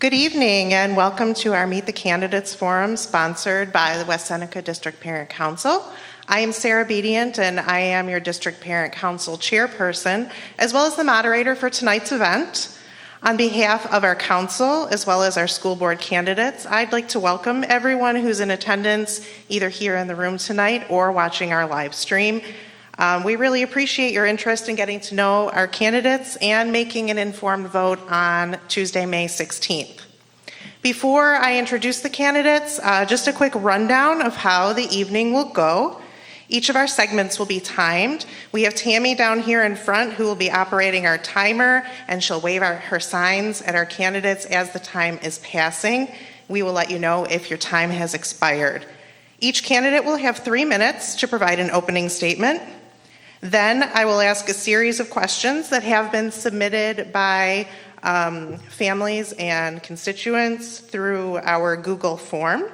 Good evening and welcome to our Meet the Candidates Forum sponsored by the West Seneca District Parent Council. I am Sarah Bedient and I am your District Parent Council chairperson as well as the moderator for tonight's event. On behalf of our council as well as our school board candidates, I'd like to welcome everyone who's in attendance either here in the room tonight or watching our live stream. We really appreciate your interest in getting to know our candidates and making an informed vote on Tuesday, May 16th. Before I introduce the candidates, just a quick rundown of how the evening will go. Each of our segments will be timed. We have Tammy down here in front who will be operating our timer, and she'll wave her signs at our candidates as the time is passing. We will let you know if your time has expired. Each candidate will have 3 minutes to provide an opening statement. Then I will ask a series of questions that have been submitted by families and constituents through our Google form.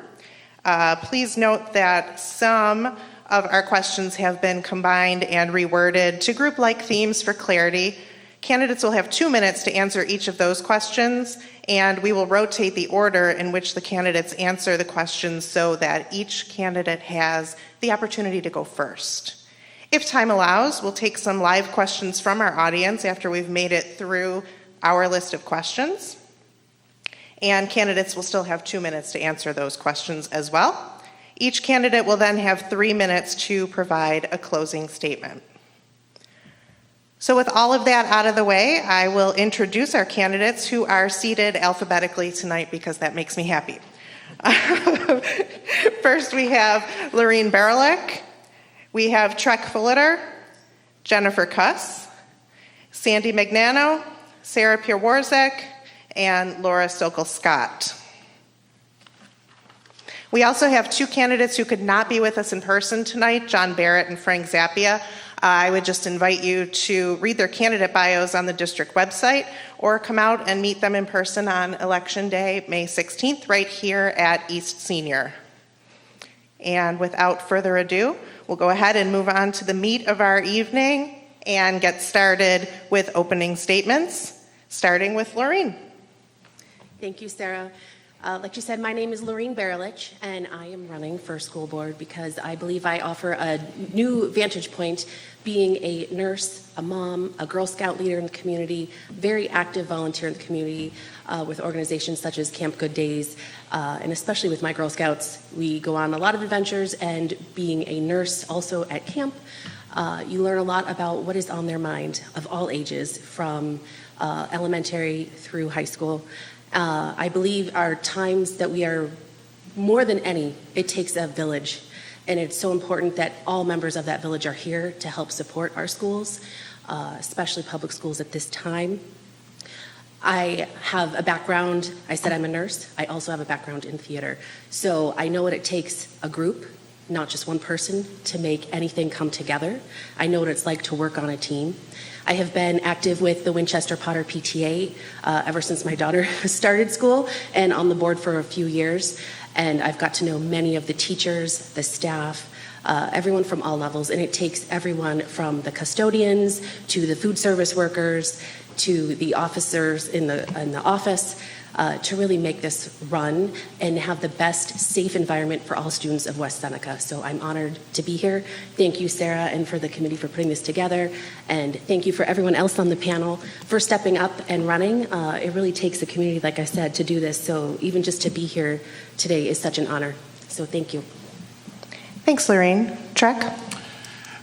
Please note that some of our questions have been combined and reworded to group-like themes for clarity. Candidates will have 2 minutes to answer each of those questions, and we will rotate the order in which the candidates answer the questions so that each candidate has the opportunity to go first. If time allows, we'll take some live questions from our audience after we've made it through our list of questions. And candidates will still have 2 minutes to answer those questions as well. Each candidate will then have 3 minutes to provide a closing statement. So with all of that out of the way, I will introduce our candidates who are seated alphabetically tonight because that makes me happy. First we have Lorene Berlich. We have Trek Fulliter, Jennifer Kuss, Sandy Magnano, Sarah Pierworzek, and Laura Sokol-Scott. We also have 2 candidates who could not be with us in person tonight, John Barrett and Frank Zappia. I would just invite you to read their candidate bios on the district website or come out and meet them in person on Election Day, May 16th, right here at East Senior. And without further ado, we'll go ahead and move on to the meat of our evening and get started with opening statements, starting with Lorene. Thank you, Sarah. Like you said, my name is Lorene Berlich, and I am running for school board because I believe I offer a new vantage point, being a nurse, a mom, a Girl Scout leader in the community, very active volunteer in the community with organizations such as Camp Good Days, and especially with my Girl Scouts. We go on a lot of adventures, and being a nurse also at camp, you learn a lot about what is on their mind of all ages, from elementary through high school. I believe our times that we are, more than any, it takes a village. And it's so important that all members of that village are here to help support our schools, especially public schools at this time. I have a background, I said I'm a nurse, I also have a background in theater. So I know what it takes, a group, not just one person, to make anything come together. I know what it's like to work on a team. I have been active with the Winchester Potter PTA ever since my daughter started school, and on the board for a few years. And I've got to know many of the teachers, the staff, everyone from all levels. And it takes everyone from the custodians to the food service workers to the officers in the office to really make this run and have the best safe environment for all students of West Seneca. So I'm honored to be here. Thank you, Sarah, and for the committee for putting this together. And thank you for everyone else on the panel for stepping up and running. It really takes a community, like I said, to do this. So even just to be here today is such an honor. So thank you. Thanks, Lorene. Trek?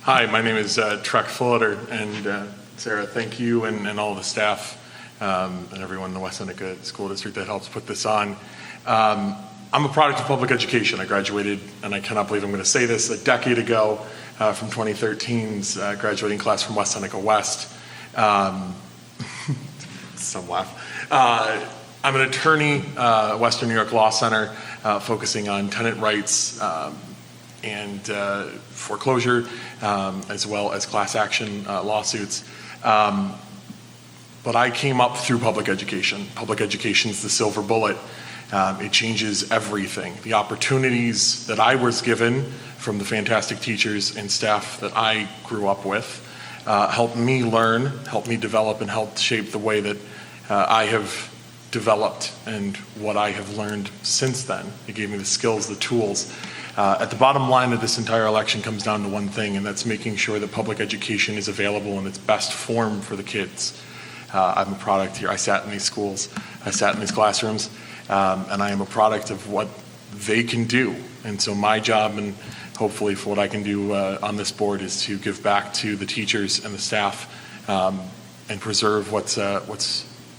Hi, my name is Trek Fulliter, and Sarah, thank you and all the staff and everyone in the West Seneca School District that helps put this on. I'm a product of public education. I graduated, and I cannot believe I'm going to say this, a decade ago from 2013's graduating class from West Seneca West. Some laugh. I'm an attorney, Western New York Law Center, focusing on tenant rights and foreclosure, as well as class action lawsuits. But I came up through public education. Public education is the silver bullet. It changes everything. The opportunities that I was given from the fantastic teachers and staff that I grew up with helped me learn, helped me develop, and helped shape the way that I have developed and what I have learned since then. It gave me the skills, the tools. At the bottom line of this entire election comes down to one thing, and that's making sure that public education is available in its best form for the kids. I'm a product here. I sat in these schools, I sat in these classrooms, and I am a product of what they can do. And so my job, and hopefully for what I can do on this board, is to give back to the teachers and the staff and preserve what's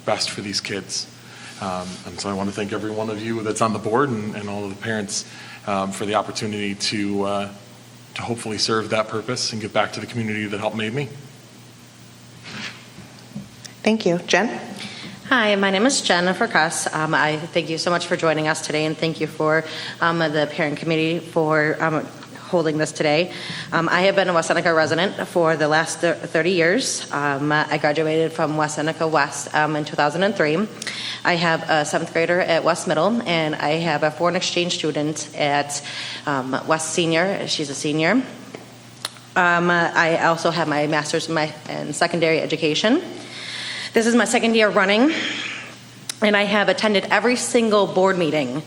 best for these kids. And so I want to thank every one of you that's on the board and all of the parents for the opportunity to hopefully serve that purpose and give back to the community that helped make me. Thank you. Jen? Hi, my name is Jennifer Cuss. I thank you so much for joining us today, and thank you for the parent committee for holding this today. I have been a West Seneca resident for the last 30 years. I graduated from West Seneca West in 2003. I have a 7th grader at West Middle, and I have a foreign exchange student at West Senior. She's a senior. I also have my master's in secondary education. This is my 2nd year running, and I have attended every single board meeting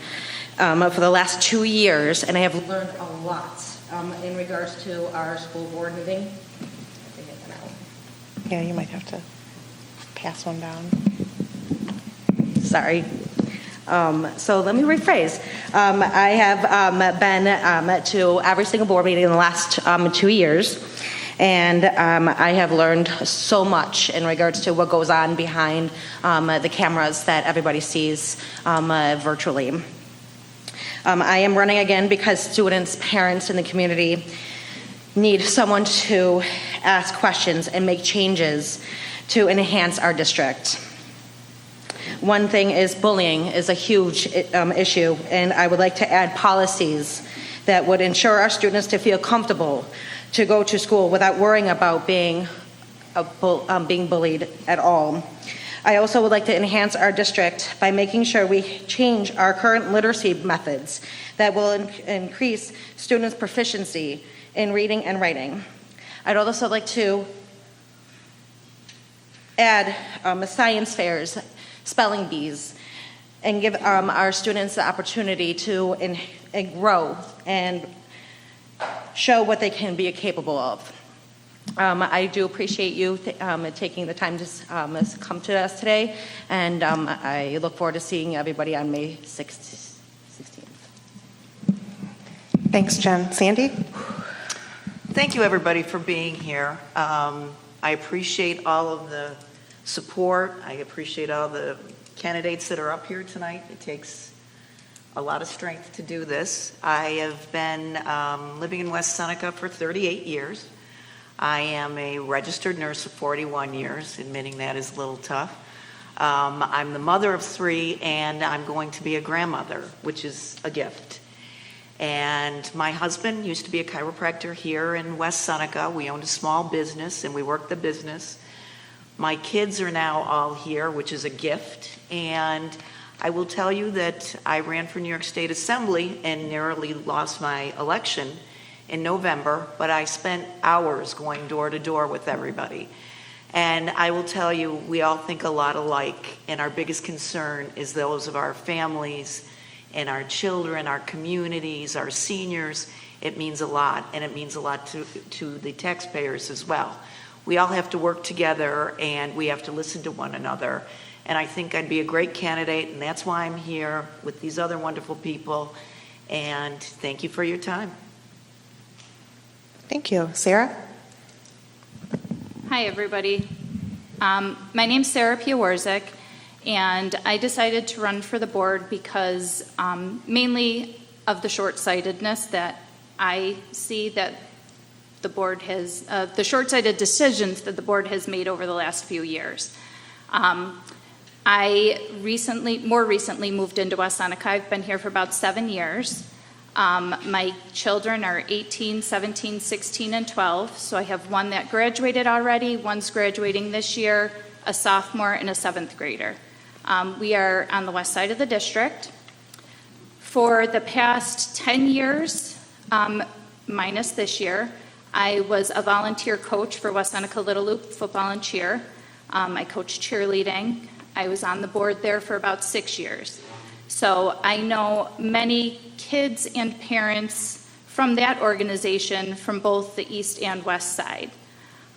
for the last 2 years, and I have learned a lot in regards to our school board meeting. Yeah, you might have to pass one down. Sorry. So let me rephrase. I have been to every single board meeting in the last 2 years. And I have learned so much in regards to what goes on behind the cameras that everybody sees virtually. I am running again because students, parents, and the community need someone to ask questions and make changes to enhance our district. One thing is bullying is a huge issue, and I would like to add policies that would ensure our students to feel comfortable to go to school without worrying about being bullied at all. I also would like to enhance our district by making sure we change our current literacy methods that will increase students' proficiency in reading and writing. I'd also like to add science fairs, spelling bees, and give our students the opportunity to grow and show what they can be capable of. I do appreciate you taking the time to come to us today, and I look forward to seeing everybody on May 16th. Thanks, Jen. Sandy? Thank you, everybody, for being here. I appreciate all of the support. I appreciate all the candidates that are up here tonight. It takes a lot of strength to do this. I have been living in West Seneca for 38 years. I am a registered nurse of 41 years, admitting that is a little tough. I'm the mother of 3, and I'm going to be a grandmother, which is a gift. And my husband used to be a chiropractor here in West Seneca. We owned a small business, and we worked the business. My kids are now all here, which is a gift. And I will tell you that I ran for New York State Assembly and narrowly lost my election in November, but I spent hours going door to door with everybody. And I will tell you, we all think a lot alike, and our biggest concern is those of our families and our children, our communities, our seniors. It means a lot, and it means a lot to the taxpayers as well. We all have to work together, and we have to listen to one another. And I think I'd be a great candidate, and that's why I'm here with these other wonderful people. And thank you for your time. Thank you. Sarah? Hi, everybody. My name's Sarah Piawarzik, and I decided to run for the board because mainly of the short-sightedness that I see that the board has, the short-sighted decisions that the board has made over the last few years. I more recently moved into West Seneca. I've been here for about 7 years. My children are 18, 17, 16, and 12. So I have one that graduated already, one's graduating this year, a sophomore, and a 7th grader. We are on the west side of the district. For the past 10 years, minus this year, I was a volunteer coach for West Seneca Little Loop football and cheer. I coached cheerleading. I was on the board there for about 6 years. So I know many kids and parents from that organization from both the east and west side.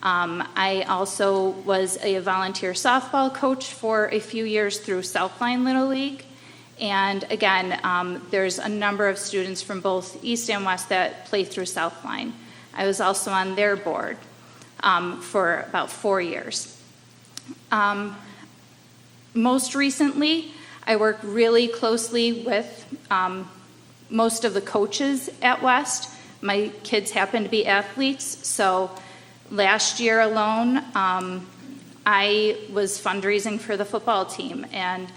I also was a volunteer softball coach for a few years through Southline Little League. And again, there's a number of students from both east and west that play through Southline. I was also on their board for about 4 years. Most recently, I work really closely with most of the coaches at West. My kids happen to be athletes, so last year alone, I was fundraising for the football team, and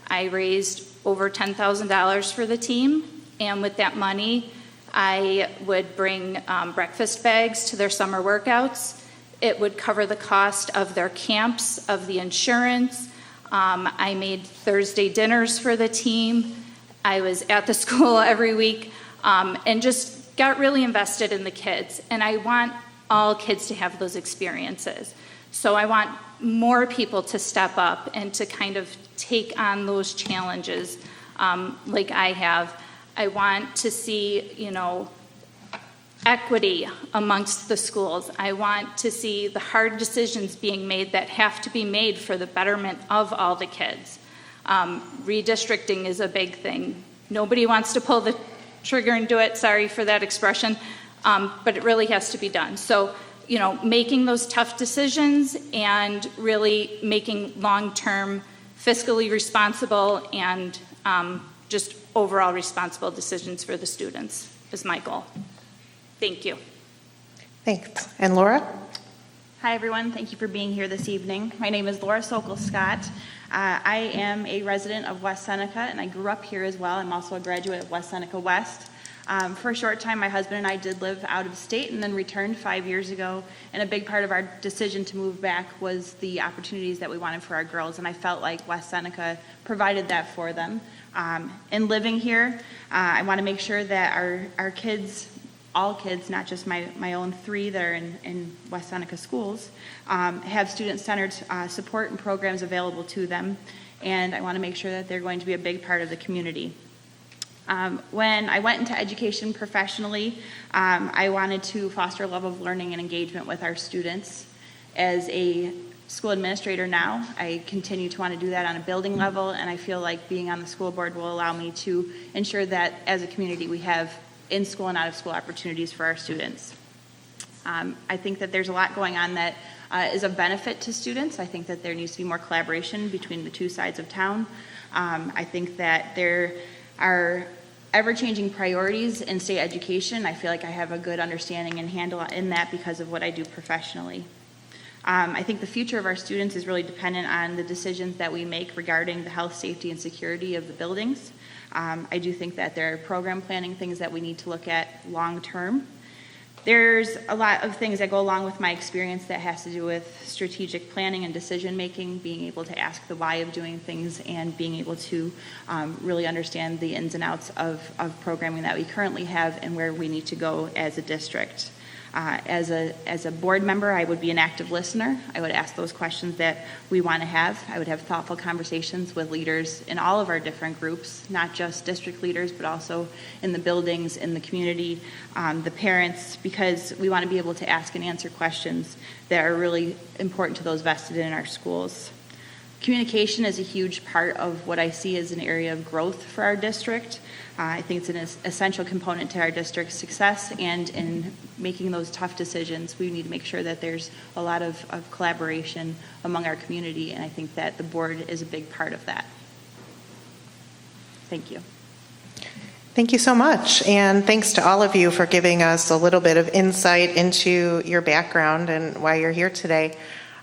I raised over $10,000 for the team, and with that money, I would bring breakfast bags to their summer workouts. It would cover the cost of their camps, of the insurance. I made Thursday dinners for the team. I was at the school every week, and just got really invested in the kids. And I want all kids to have those experiences. So I want more people to step up and to kind of take on those challenges like I have. I want to see, equity amongst the schools. I want to see the hard decisions being made that have to be made for the betterment of all the kids. Redistricting is a big thing. Nobody wants to pull the trigger and do it, sorry for that expression, but it really has to be done. So, making those tough decisions and really making long-term fiscally responsible and just overall responsible decisions for the students is my goal. Thank you. Thanks. And Laura? Hi, everyone. Thank you for being here this evening. My name is Laura Sokol-Scott. I am a resident of West Seneca, and I grew up here as well. I'm also a graduate of West Seneca West. For a short time, my husband and I did live out of state and then returned 5 years ago, and a big part of our decision to move back was the opportunities that we wanted for our girls, and I felt like West Seneca provided that for them. In living here, I want to make sure that our kids, all kids, not just my own 3 that are in West Seneca schools, have student-centered support and programs available to them, and I want to make sure that they're going to be a big part of the community. When I went into education professionally, I wanted to foster a love of learning and engagement with our students. As a school administrator now, I continue to want to do that on a building level, and I feel like being on the school board will allow me to ensure that as a community we have in-school and out-of-school opportunities for our students. I think that there's a lot going on that is of benefit to students. I think that there needs to be more collaboration between the two sides of town. I think that there are ever-changing priorities in state education. I feel like I have a good understanding and handle in that because of what I do professionally. I think the future of our students is really dependent on the decisions that we make regarding the health, safety, and security of the buildings. I do think that there are program planning things that we need to look at long-term. There's a lot of things that go along with my experience that has to do with strategic planning and decision-making, being able to ask the why of doing things, and being able to really understand the ins and outs of programming that we currently have and where we need to go as a district. As a board member, I would be an active listener. I would ask those questions that we want to have. I would have thoughtful conversations with leaders in all of our different groups, not just district leaders, but also in the buildings, in the community, the parents, because we want to be able to ask and answer questions that are really important to those vested in our schools. Communication is a huge part of what I see as an area of growth for our district. I think it's an essential component to our district's success, and in making those tough decisions, we need to make sure that there's a lot of collaboration among our community, and I think that the board is a big part of that. Thank you. Thank you so much, and thanks to all of you for giving us a little bit of insight into your background and why you're here today.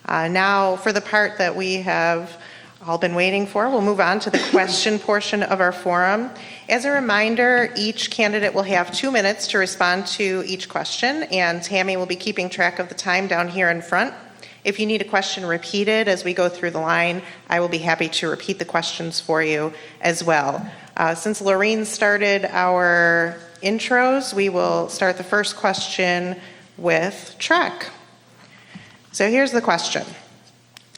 Now, for the part that we have all been waiting for, we'll move on to the question portion of our forum. As a reminder, each candidate will have 2 minutes to respond to each question, and Tammy will be keeping track of the time down here in front. If you need a question repeated as we go through the line, I will be happy to repeat the questions for you as well. Since Lorene started our intros, we will start the first question with Trek. So here's the question.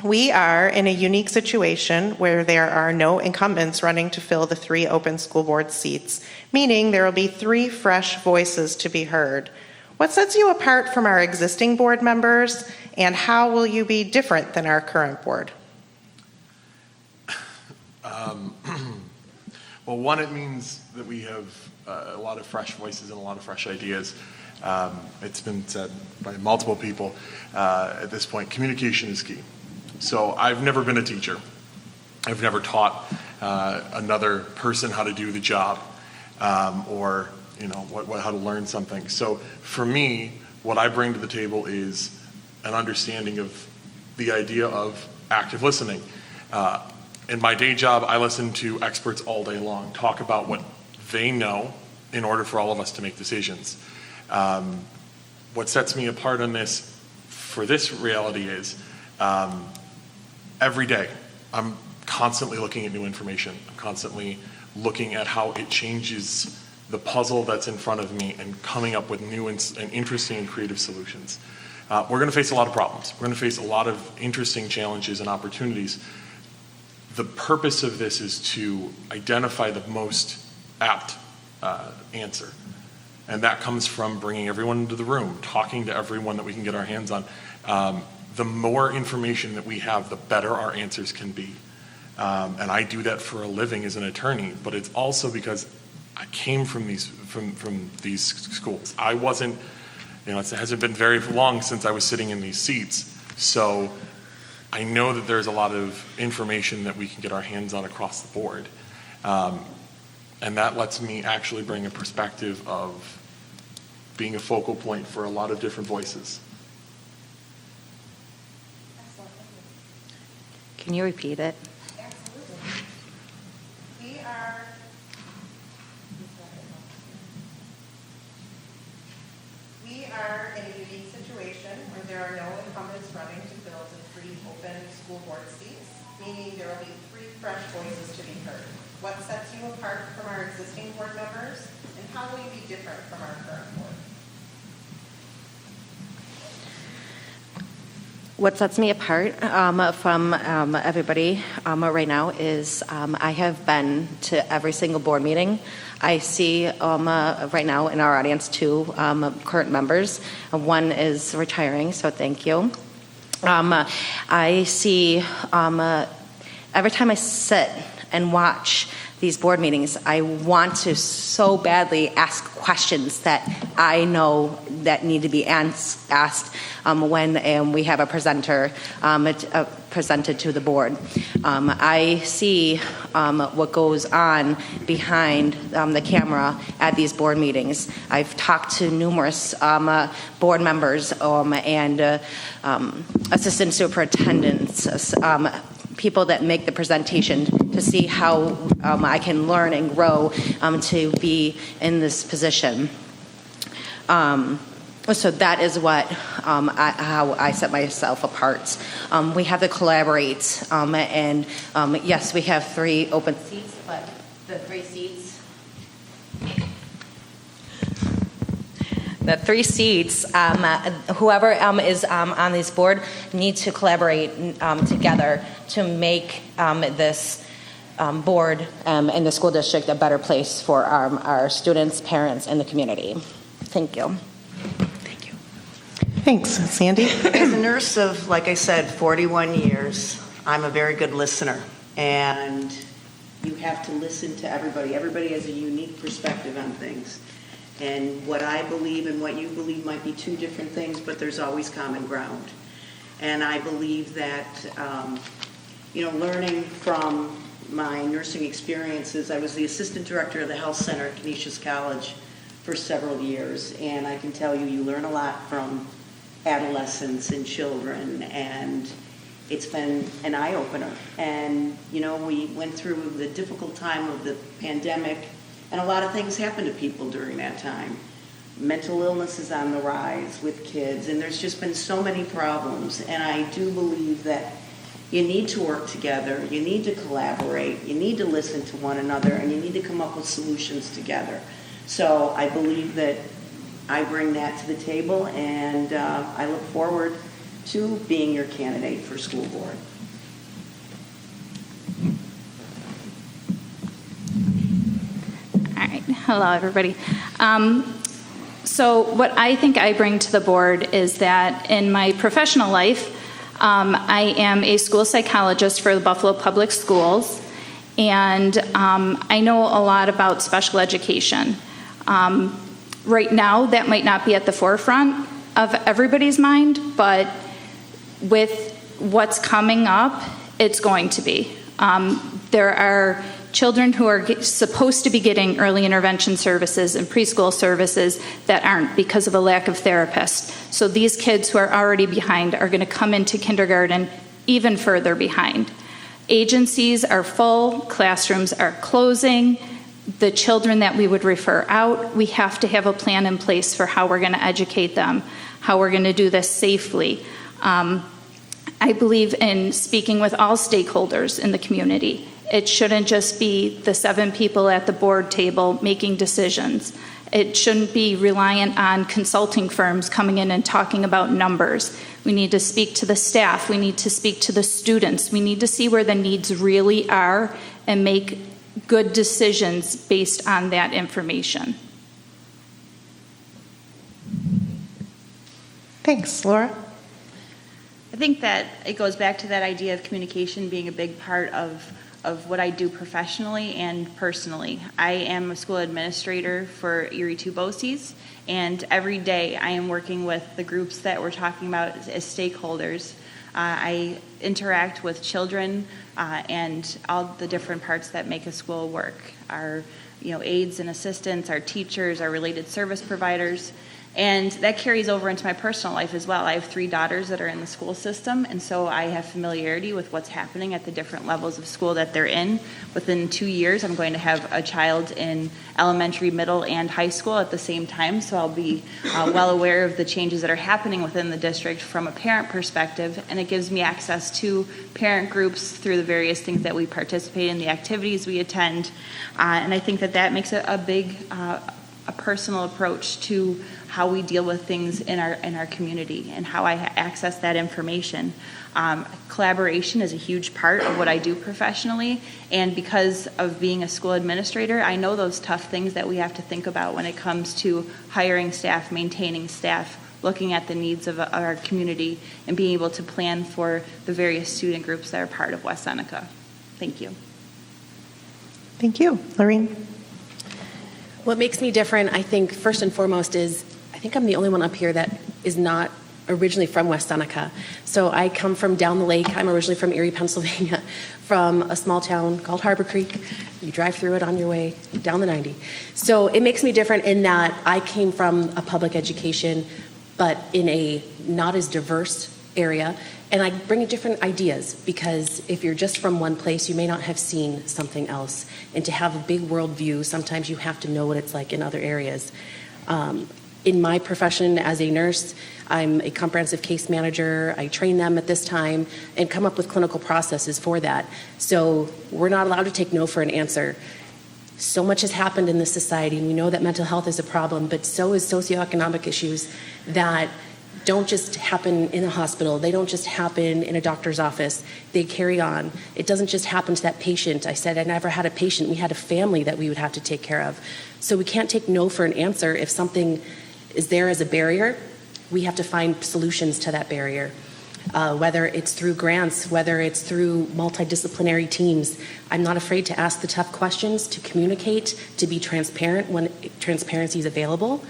We are in a unique situation where there are no incumbents running to fill the 3 open school board seats, meaning there will be 3 fresh voices to be heard. What sets you apart from our existing board members, and how will you be different than our current board? Well, one, it means that we have a lot of fresh voices and a lot of fresh ideas. It's been said by multiple people at this point, communication is key. So I've never been a teacher. I've never taught another person how to do the job or how to learn something. So for me, what I bring to the table is an understanding of the idea of active listening. In my day job, I listen to experts all day long talk about what they know in order for all of us to make decisions. What sets me apart on this for this reality is every day I'm constantly looking at new information. I'm constantly looking at how it changes the puzzle that's in front of me and coming up with new and interesting and creative solutions. We're going to face a lot of problems. We're going to face a lot of interesting challenges and opportunities. The purpose of this is to identify the most apt answer. And that comes from bringing everyone into the room, talking to everyone that we can get our hands on. The more information that we have, the better our answers can be. And I do that for a living as an attorney, but it's also because I came from these schools. I wasn't, it hasn't been very long since I was sitting in these seats. So I know that there's a lot of information that we can get our hands on across the board. And that lets me actually bring a perspective of being a focal point for a lot of different voices. Can you repeat it? Absolutely. We are in a unique situation where there are no incumbents running to fill the 3 open school board seats, meaning there will be 3 fresh voices to be heard. What sets you apart from our existing board members, and how will you be different from our current board? What sets me apart from everybody right now is I have been to every single board meeting. I see right now in our audience 2 current members. One is retiring, so thank you. I see every time I sit and watch these board meetings, I want to so badly ask questions that I know that need to be asked when we have a presenter presented to the board. I see what goes on behind the camera at these board meetings. I've talked to numerous board members and assistant superintendents, people that make the presentation, to see how I can learn and grow to be in this position. So that is how I set myself apart. We have to collaborate, and yes, we have 3 open seats, but the 3 seats, whoever is on this board need to collaborate together to make this board and the school district a better place for our students, parents, and the community. Thank you. Thanks. Sandy? As a nurse of, like I said, 41 years, I'm a very good listener. And you have to listen to everybody. Everybody has a unique perspective on things. And what I believe and what you believe might be 2 different things, but there's always common ground. And I believe that, learning from my nursing experiences, I was the assistant director of the health center at Canisius College for several years. And I can tell you, you learn a lot from adolescents and children, and it's been an eye-opener. And, we went through the difficult time of the pandemic, and a lot of things happened to people during that time. Mental illness is on the rise with kids, and there's just been so many problems. And I do believe that you need to work together, you need to collaborate, you need to listen to one another, and you need to come up with solutions together. So I believe that I bring that to the table, and I look forward to being your candidate for school board. All right. Hello, everybody. So what I think I bring to the board is that in my professional life, I am a school psychologist for the Buffalo Public Schools, and I know a lot about special education. Right now, that might not be at the forefront of everybody's mind, but with what's coming up, it's going to be. There are children who are supposed to be getting early intervention services and preschool services that aren't because of a lack of therapists. So these kids who are already behind are going to come into kindergarten even further behind. Agencies are full, classrooms are closing. The children that we would refer out, we have to have a plan in place for how we're going to educate them, how we're going to do this safely. I believe in speaking with all stakeholders in the community. It shouldn't just be the 7 people at the board table making decisions. It shouldn't be reliant on consulting firms coming in and talking about numbers. We need to speak to the staff. We need to speak to the students. We need to see where the needs really are and make good decisions based on that information. Thanks. Laura? I think that it goes back to that idea of communication being a big part of what I do professionally and personally. I am a school administrator for Erie 2 BOCES, and every day I am working with the groups that we're talking about as stakeholders. I interact with children and all the different parts that make a school work. Our aides and assistants, our teachers, our related service providers. And that carries over into my personal life as well. I have 3 daughters that are in the school system, and so I have familiarity with what's happening at the different levels of school that they're in. Within 2 years, I'm going to have a child in elementary, middle, and high school at the same time, so I'll be well aware of the changes that are happening within the district from a parent perspective, and it gives me access to parent groups through the various things that we participate in, the activities we attend, and I think that makes a big a personal approach to how we deal with things in our community and how I access that information. Collaboration is a huge part of what I do professionally, and because of being a school administrator, I know those tough things that we have to think about when it comes to hiring staff, maintaining staff, looking at the needs of our community, and being able to plan for the various student groups that are part of West Seneca. Thank you. Thank you. Lorene? What makes me different, I think, first and foremost, is I think I'm the only one up here that is not originally from West Seneca. So I come from down the lake. I'm originally from Erie, Pennsylvania, from a small town called Harbor Creek. You drive through it on your way down the 90. So it makes me different in that I came from a public education, but in a not as diverse area. And I bring different ideas because if you're just from one place, you may not have seen something else. And to have a big world view, sometimes you have to know what it's like in other areas. In my profession as a nurse, I'm a comprehensive case manager. I train them at this time and come up with clinical processes for that. So we're not allowed to take no for an answer. So much has happened in this society, and we know that mental health is a problem, but so is socioeconomic issues that don't just happen in a hospital. They don't just happen in a doctor's office. They carry on. It doesn't just happen to that patient. I said I never had a patient. We had a family that we would have to take care of. So we can't take no for an answer. If something is there as a barrier, we have to find solutions to that barrier. Whether it's through grants, whether it's through multidisciplinary teams. I'm not afraid to ask the tough questions, to communicate, to be transparent when transparency is available,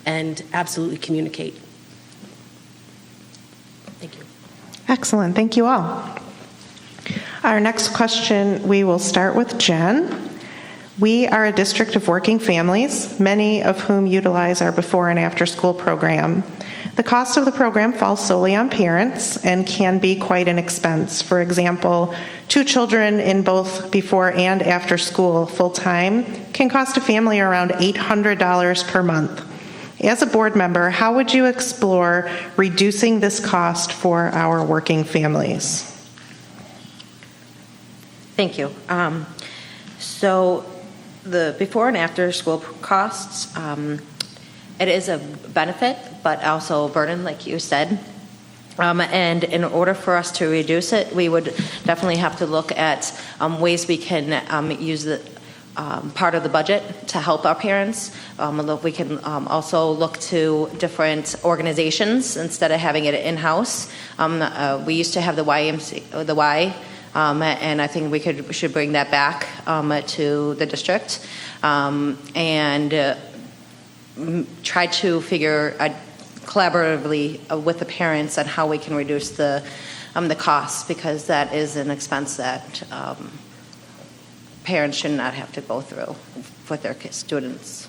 and absolutely communicate. Thank you. Excellent. Thank you all. Our next question, we will start with Jen. We are a district of working families, many of whom utilize our before and after school program. The cost of the program falls solely on parents and can be quite an expense. For example, 2 children in both before and after school full-time can cost a family around $800 per month. As a board member, how would you explore reducing this cost for our working families? Thank you. So the before and after school costs, it is a benefit, but also a burden, like you said. And in order for us to reduce it, we would definitely have to look at ways we can use the part of the budget to help our parents. We can also look to different organizations instead of having it in-house. We used to have the Y, and I think we should bring that back to the district and try to figure collaboratively with the parents on how we can reduce the costs, because that is an expense that parents should not have to go through with their students.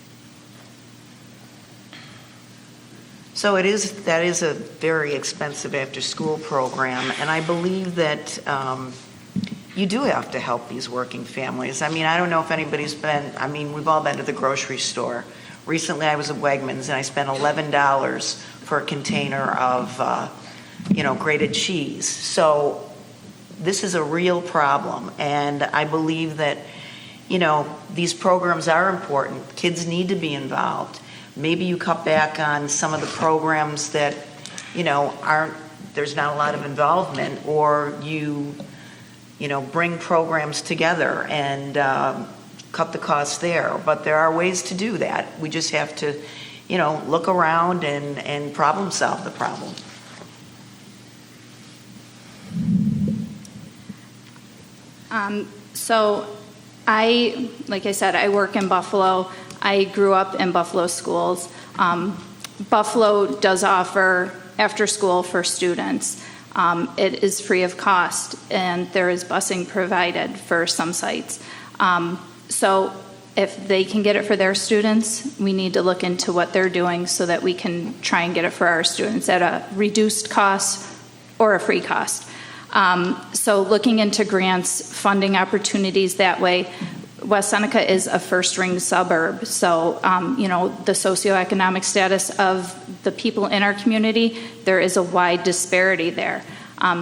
So that is a very expensive after-school program, and I believe that you do have to help these working families. I mean, I don't know if anybody's we've all been to the grocery store. Recently, I was at Wegmans, and I spent $11 for a container of, grated cheese. So this is a real problem, and I believe that, these programs are important. Kids need to be involved. Maybe you cut back on some of the programs that, there's not a lot of involvement, or you bring programs together and cut the costs there. But there are ways to do that. We just have to, look around and problem solve the problem. So like I said, I work in Buffalo. I grew up in Buffalo schools. Buffalo does offer after school for students. It is free of cost, and there is busing provided for some sites. So if they can get it for their students, we need to look into what they're doing so that we can try and get it for our students at a reduced cost or a free cost. So looking into grants, funding opportunities that way. West Seneca is a first-ring suburb, so the socioeconomic status of the people in our community, there is a wide disparity there.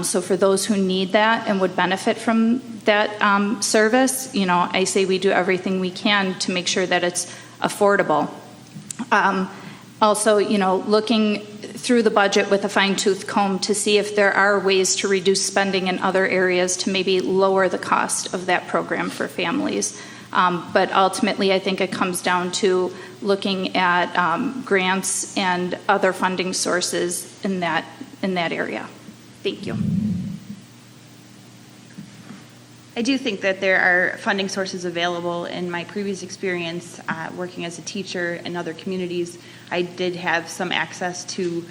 So for those who need that and would benefit from that service, I say we do everything we can to make sure that it's affordable. Also, looking through the budget with a fine-tooth comb to see if there are ways to reduce spending in other areas to maybe lower the cost of that program for families. But ultimately, I think it comes down to looking at grants and other funding sources in that area. Thank you. I do think that there are funding sources available. In my previous experience working as a teacher in other communities, I did have some access to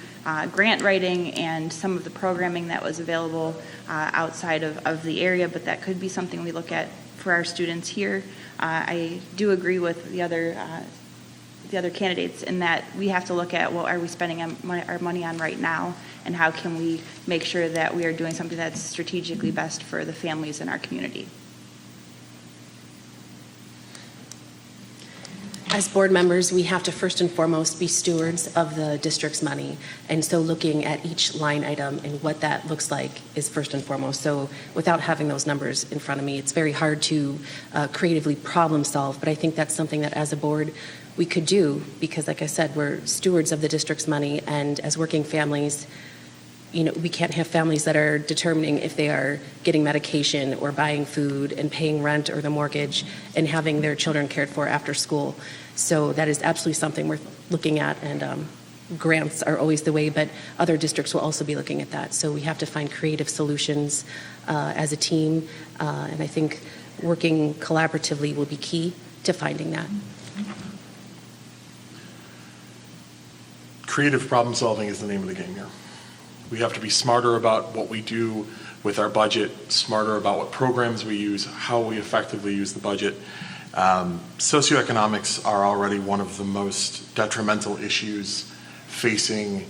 grant writing and some of the programming that was available outside of the area, but that could be something we look at for our students here. I do agree with the other candidates in that we have to look at what are we spending our money on right now, and how can we make sure that we are doing something that's strategically best for the families in our community. As board members, we have to first and foremost be stewards of the district's money. And so looking at each line item and what that looks like is first and foremost. So without having those numbers in front of me, it's very hard to creatively problem solve. But I think that's something that as a board we could do, because like I said, we're stewards of the district's money, and as working families, we can't have families that are determining if they are getting medication or buying food and paying rent or the mortgage and having their children cared for after school. So that is absolutely something we're looking at, and grants are always the way, but other districts will also be looking at that. So we have to find creative solutions as a team, and I think working collaboratively will be key to finding that. Creative problem solving is the name of the game here. We have to be smarter about what we do with our budget, smarter about what programs we use, how we effectively use the budget. Socioeconomics are already one of the most detrimental issues facing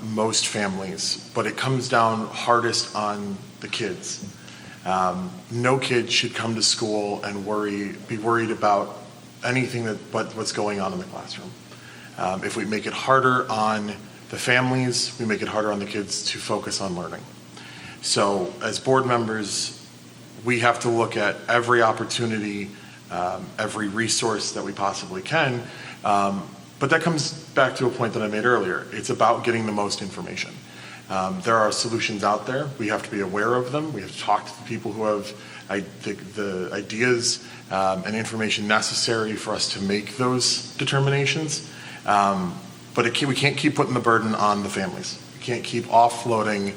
most families, but it comes down hardest on the kids. No kid should come to school and be worried about anything but what's going on in the classroom. If we make it harder on the families, we make it harder on the kids to focus on learning. So as board members, we have to look at every opportunity, every resource that we possibly can. But that comes back to a point that I made earlier. It's about getting the most information. There are solutions out there. We have to be aware of them. We have to talk to the people who have the ideas and information necessary for us to make those determinations. But we can't keep putting the burden on the families. We can't keep offloading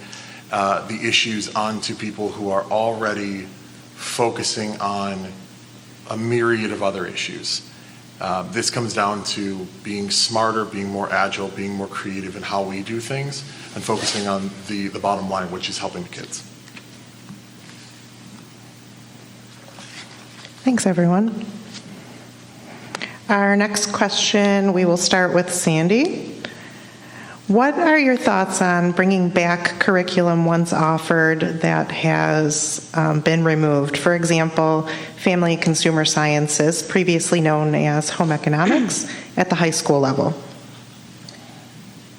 the issues onto people who are already focusing on a myriad of other issues. This comes down to being smarter, being more agile, being more creative in how we do things, and focusing on the bottom line, which is helping the kids. Thanks, everyone. Our next question, we will start with Sandy. What are your thoughts on bringing back curriculum once offered that has been removed? For example, family and consumer sciences, previously known as home economics, at the high school level.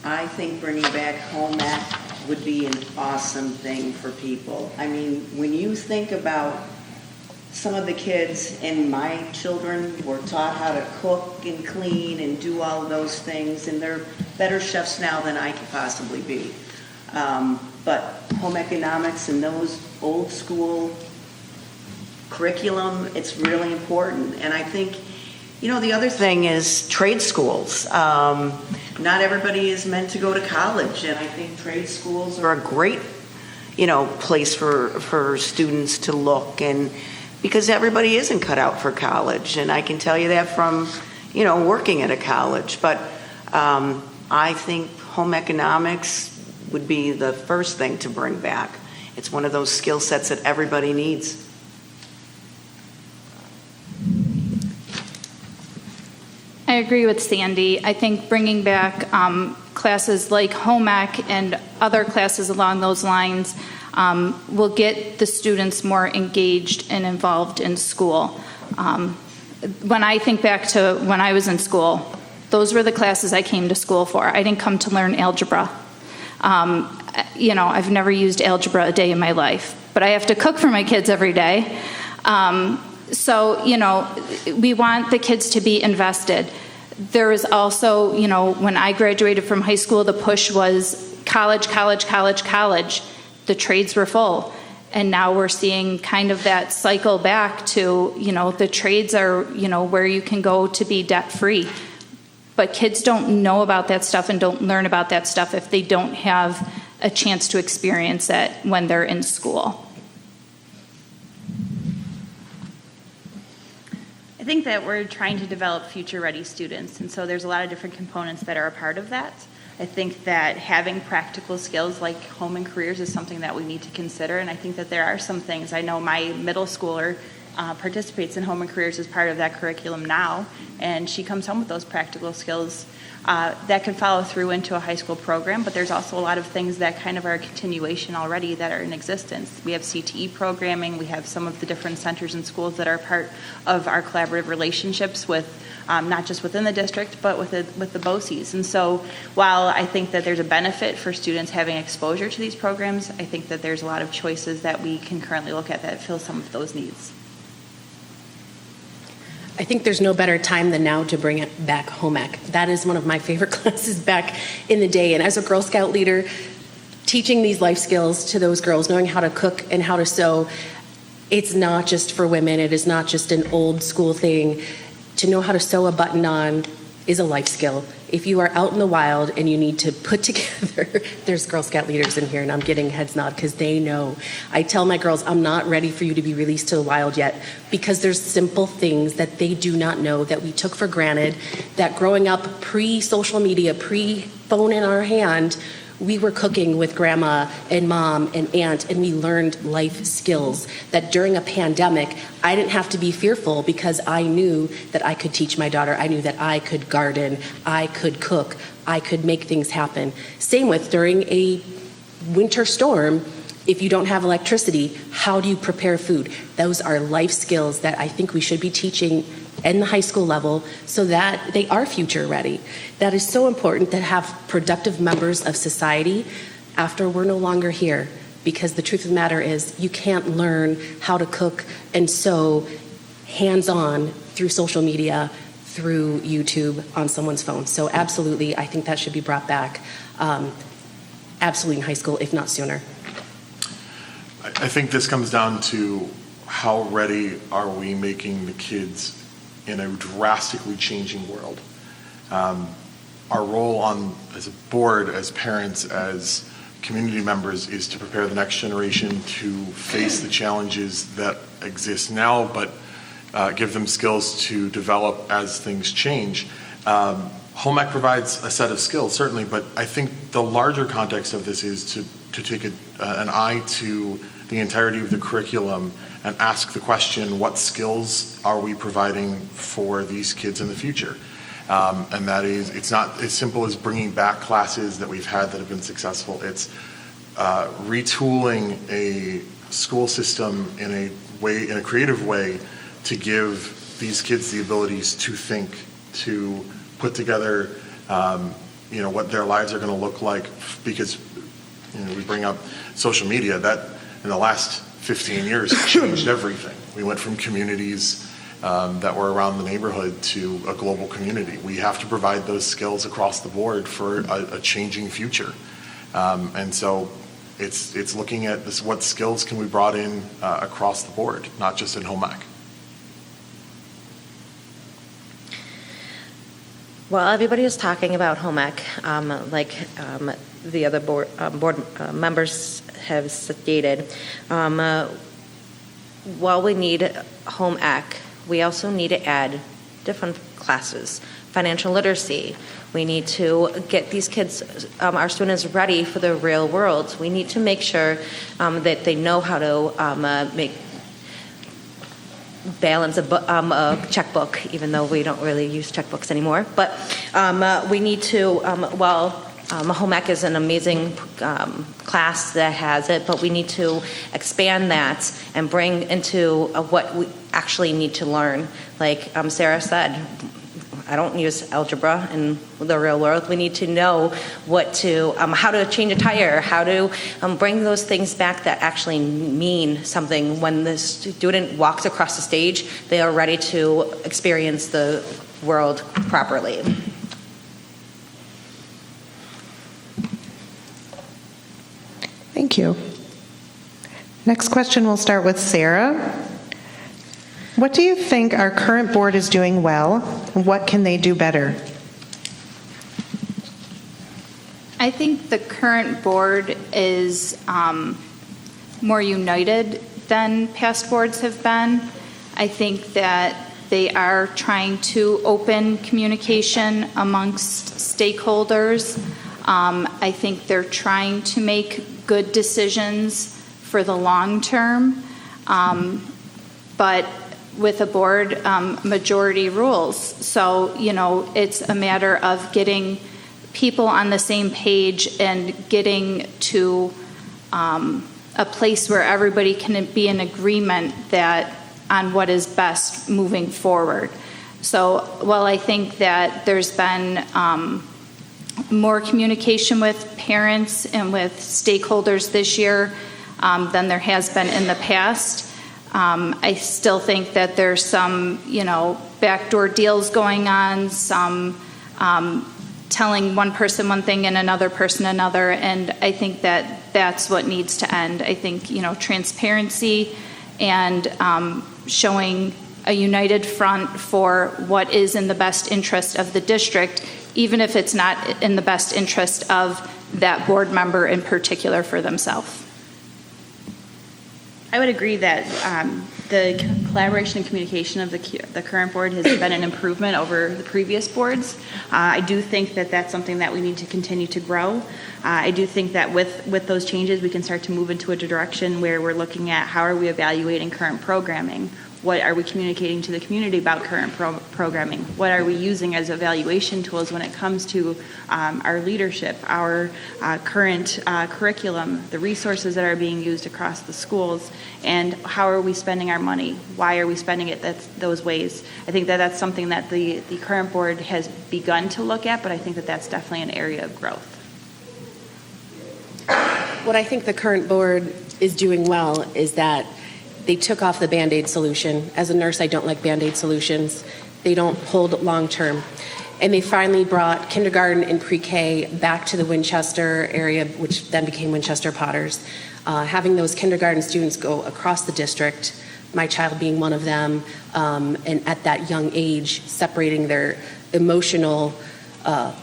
I think bringing back home ec would be an awesome thing for people. I mean, when you think about some of the kids and my children were taught how to cook and clean and do all of those things, and they're better chefs now than I could possibly be. But home economics and those old school curriculum, it's really important. And I think, you know, the other thing is trade schools. Not everybody is meant to go to college, and I think trade schools are a great, place for students to look, and because everybody isn't cut out for college, and I can tell you that from, working at a college. But I think home economics would be the first thing to bring back. It's one of those skill sets that everybody needs. I agree with Sandy. I think bringing back classes like home ec and other classes along those lines will get the students more engaged and involved in school. When I think back to when I was in school, those were the classes I came to school for. I didn't come to learn algebra. I've never used algebra a day in my life, but I have to cook for my kids every day. So, we want the kids to be invested. There is also, when I graduated from high school, the push was college, college, college, college. The trades were full. And now we're seeing kind of that cycle back to, the trades are, where you can go to be debt free. But kids don't know about that stuff and don't learn about that stuff if they don't have a chance to experience it when they're in school. I think that we're trying to develop future-ready students, and so there's a lot of different components that are a part of that. I think that having practical skills like home and careers is something that we need to consider, and I think that there are some things. I know my middle schooler participates in home and careers as part of that curriculum now, and she comes home with those practical skills that can follow through into a high school program, but there's also a lot of things that kind of are a continuation already that are in existence. We have CTE programming, we have some of the different centers and schools that are part of our collaborative relationships with not just within the district, but with the BOCEs. And so while I think that there's a benefit for students having exposure to these programs, I think that there's a lot of choices that we can currently look at that fill some of those needs. I think there's no better time than now to bring it back home ec. That is one of my favorite classes back in the day. And as a Girl Scout leader, teaching these life skills to those girls, knowing how to cook and how to sew, it's not just for women. It is not just an old school thing. To know how to sew a button on is a life skill. If you are out in the wild and you need to put together, there's Girl Scout leaders in here and I'm getting heads nod because they know. I tell my girls, I'm not ready for you to be released to the wild yet, because there's simple things that they do not know that we took for granted, that growing up pre-social media, pre-phone in our hand, we were cooking with grandma and mom and aunt, and we learned life skills that during a pandemic, I didn't have to be fearful because I knew that I could teach my daughter. I knew that I could garden, I could cook, I could make things happen. Same with during a winter storm, if you don't have electricity, how do you prepare food? Those are life skills that I think we should be teaching in the high school level so that they are future ready. That is so important to have productive members of society after we're no longer here, because the truth of the matter is you can't learn how to cook and sew hands-on through social media, through YouTube, on someone's phone. So absolutely, I think that should be brought back. absolutely in high school, if not sooner. I think this comes down to how ready are we making the kids in a drastically changing world. Our role as a board, as parents, as community members is to prepare the next generation to face the challenges that exist now, but give them skills to develop as things change. Home ec provides a set of skills, certainly, but I think the larger context of this is to take an eye to the entirety of the curriculum and ask the question, what skills are we providing for these kids in the future? And that is, it's not as simple as bringing back classes that we've had that have been successful. It's retooling a school system in a creative way to give these kids the abilities to think, to put together, what their lives are going to look like. Because, we bring up social media, that in the last 15 years changed everything. We went from communities that were around the neighborhood to a global community. We have to provide those skills across the board for a changing future. And so it's looking at this, what skills can we brought in across the board, not just in home ec. Well, everybody is talking about home ec, the other board members have stated. While we need home ec, we also need to add different classes. Financial literacy. We need to get these kids, our students, ready for the real world. We need to make sure that they know how to balance a checkbook, even though we don't really use checkbooks anymore. But we need to, home ec is an amazing class that has it, but we need to expand that and bring into what we actually need to learn. Like Sarah said, I don't use algebra in the real world. We need to know how to change a tire, how to bring those things back that actually mean something. When the student walks across the stage, they are ready to experience the world properly. Thank you. Next question, we'll start with Sarah. What do you think our current board is doing well? What can they do better? I think the current board is more united than past boards have been. I think that they are trying to open communication amongst stakeholders. I think they're trying to make good decisions for the long term, but with a board, majority rules. So, it's a matter of getting people on the same page and getting to a place where everybody can be in agreement on what is best moving forward. So, while I think that there's been more communication with parents and with stakeholders this year than there has been in the past, I still think that there's some, backdoor deals going on, some telling one person one thing and another person another, and I think that that's what needs to end. I think, transparency and showing a united front for what is in the best interest of the district, even if it's not in the best interest of that board member in particular for themselves. I would agree that the collaboration and communication of the current board has been an improvement over the previous boards. I do think that that's something that we need to continue to grow. I do think that with those changes, we can start to move into a direction where we're looking at how are we evaluating current programming? What are we communicating to the community about current programming? What are we using as evaluation tools when it comes to our leadership, our current curriculum, the resources that are being used across the schools, and how are we spending our money? Why are we spending it those ways? I think that that's something that the current board has begun to look at, but I think that that's definitely an area of growth. What I think the current board is doing well is that they took off the Band-Aid solution. As a nurse, I don't like Band-Aid solutions. They don't hold long term. And they finally brought kindergarten and pre-K back to the Winchester area, which then became Winchester Potters. Having those kindergarten students go across the district, my child being one of them, and at that young age, separating their emotional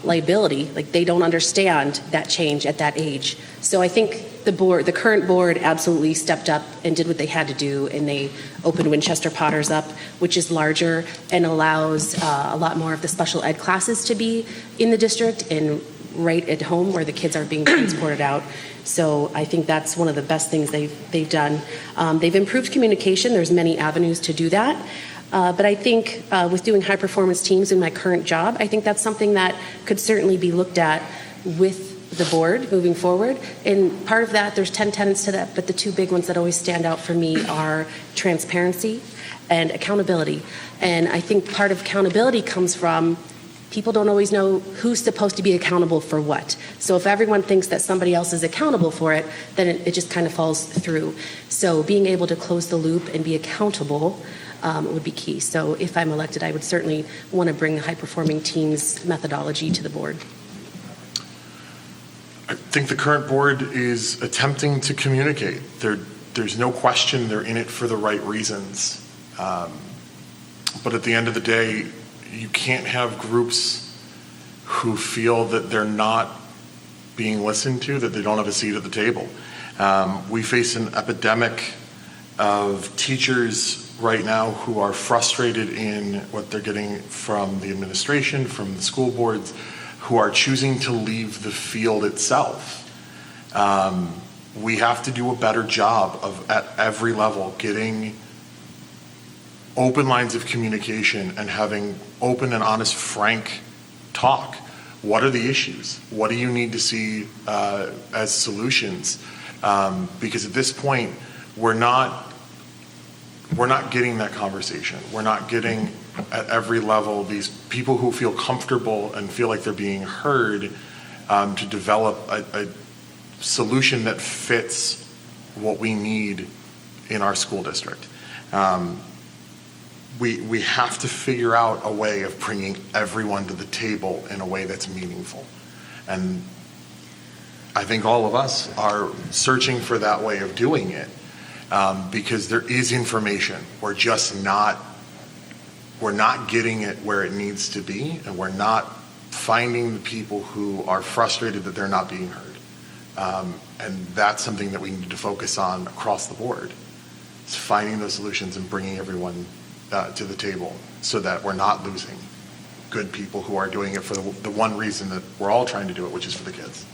liability, like they don't understand that change at that age. So I think the current board absolutely stepped up and did what they had to do, and they opened Winchester Potters up, which is larger and allows a lot more of the special ed classes to be in the district and right at home where the kids are being transported out. So I think that's one of the best things they've done. They've improved communication. There's many avenues to do that. But I think with doing high performance teams in my current job, I think that's something that could certainly be looked at with the board moving forward. And part of that, there's 10 tenets to that, but the two big ones that always stand out for me are transparency and accountability. And I think part of accountability comes from people don't always know who's supposed to be accountable for what. So if everyone thinks that somebody else is accountable for it, then it just kind of falls through. So being able to close the loop and be accountable would be key. So if I'm elected, I would certainly want to bring the high-performing teams methodology to the board. I think the current board is attempting to communicate. There's no question they're in it for the right reasons. But at the end of the day, you can't have groups who feel that they're not being listened to, that they don't have a seat at the table. We face an epidemic of teachers right now who are frustrated in what they're getting from the administration, from the school boards, who are choosing to leave the field itself. We have to do a better job of, at every level, getting open lines of communication and having open and honest, frank talk. What are the issues? What do you need to see as solutions? Because at this point, we're not getting that conversation. We're not getting at every level these people who feel comfortable and feel like they're being heard to develop a solution that fits what we need in our school district. We have to figure out a way of bringing everyone to the table in a way that's meaningful. And I think all of us are searching for that way of doing it because there is information. We're not getting it where it needs to be, and we're not finding the people who are frustrated that they're not being heard. And that's something that we need to focus on across the board. It's finding those solutions and bringing everyone to the table so that we're not losing good people who are doing it for the one reason that we're all trying to do it, which is for the kids.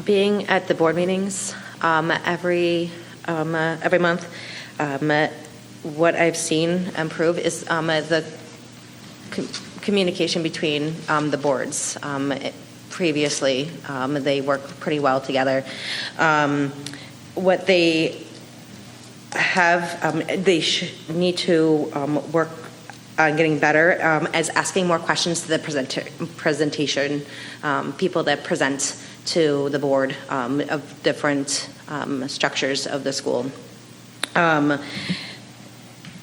Being at the board meetings every month, what I've seen improve is the communication between the boards. Previously, they worked pretty well together. What they have, they need to work on getting better as asking more questions to the presentation, people that present to the board of different structures of the school.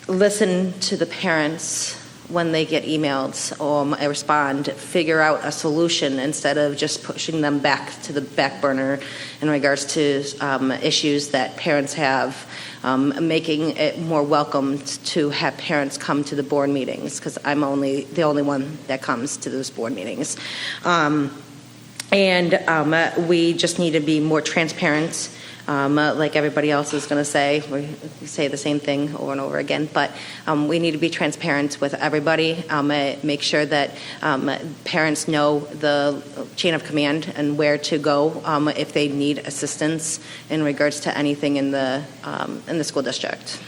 Listen to the parents when they get emailed or respond, figure out a solution instead of just pushing them back to the back burner in regards to issues that parents have, making it more welcome to have parents come to the board meetings, because I'm the only one that comes to those board meetings. And we just need to be more transparent. Like everybody else is going to say, we say the same thing over and over again, but we need to be transparent with everybody, make sure that parents know the chain of command and where to go if they need assistance in regards to anything in the school district.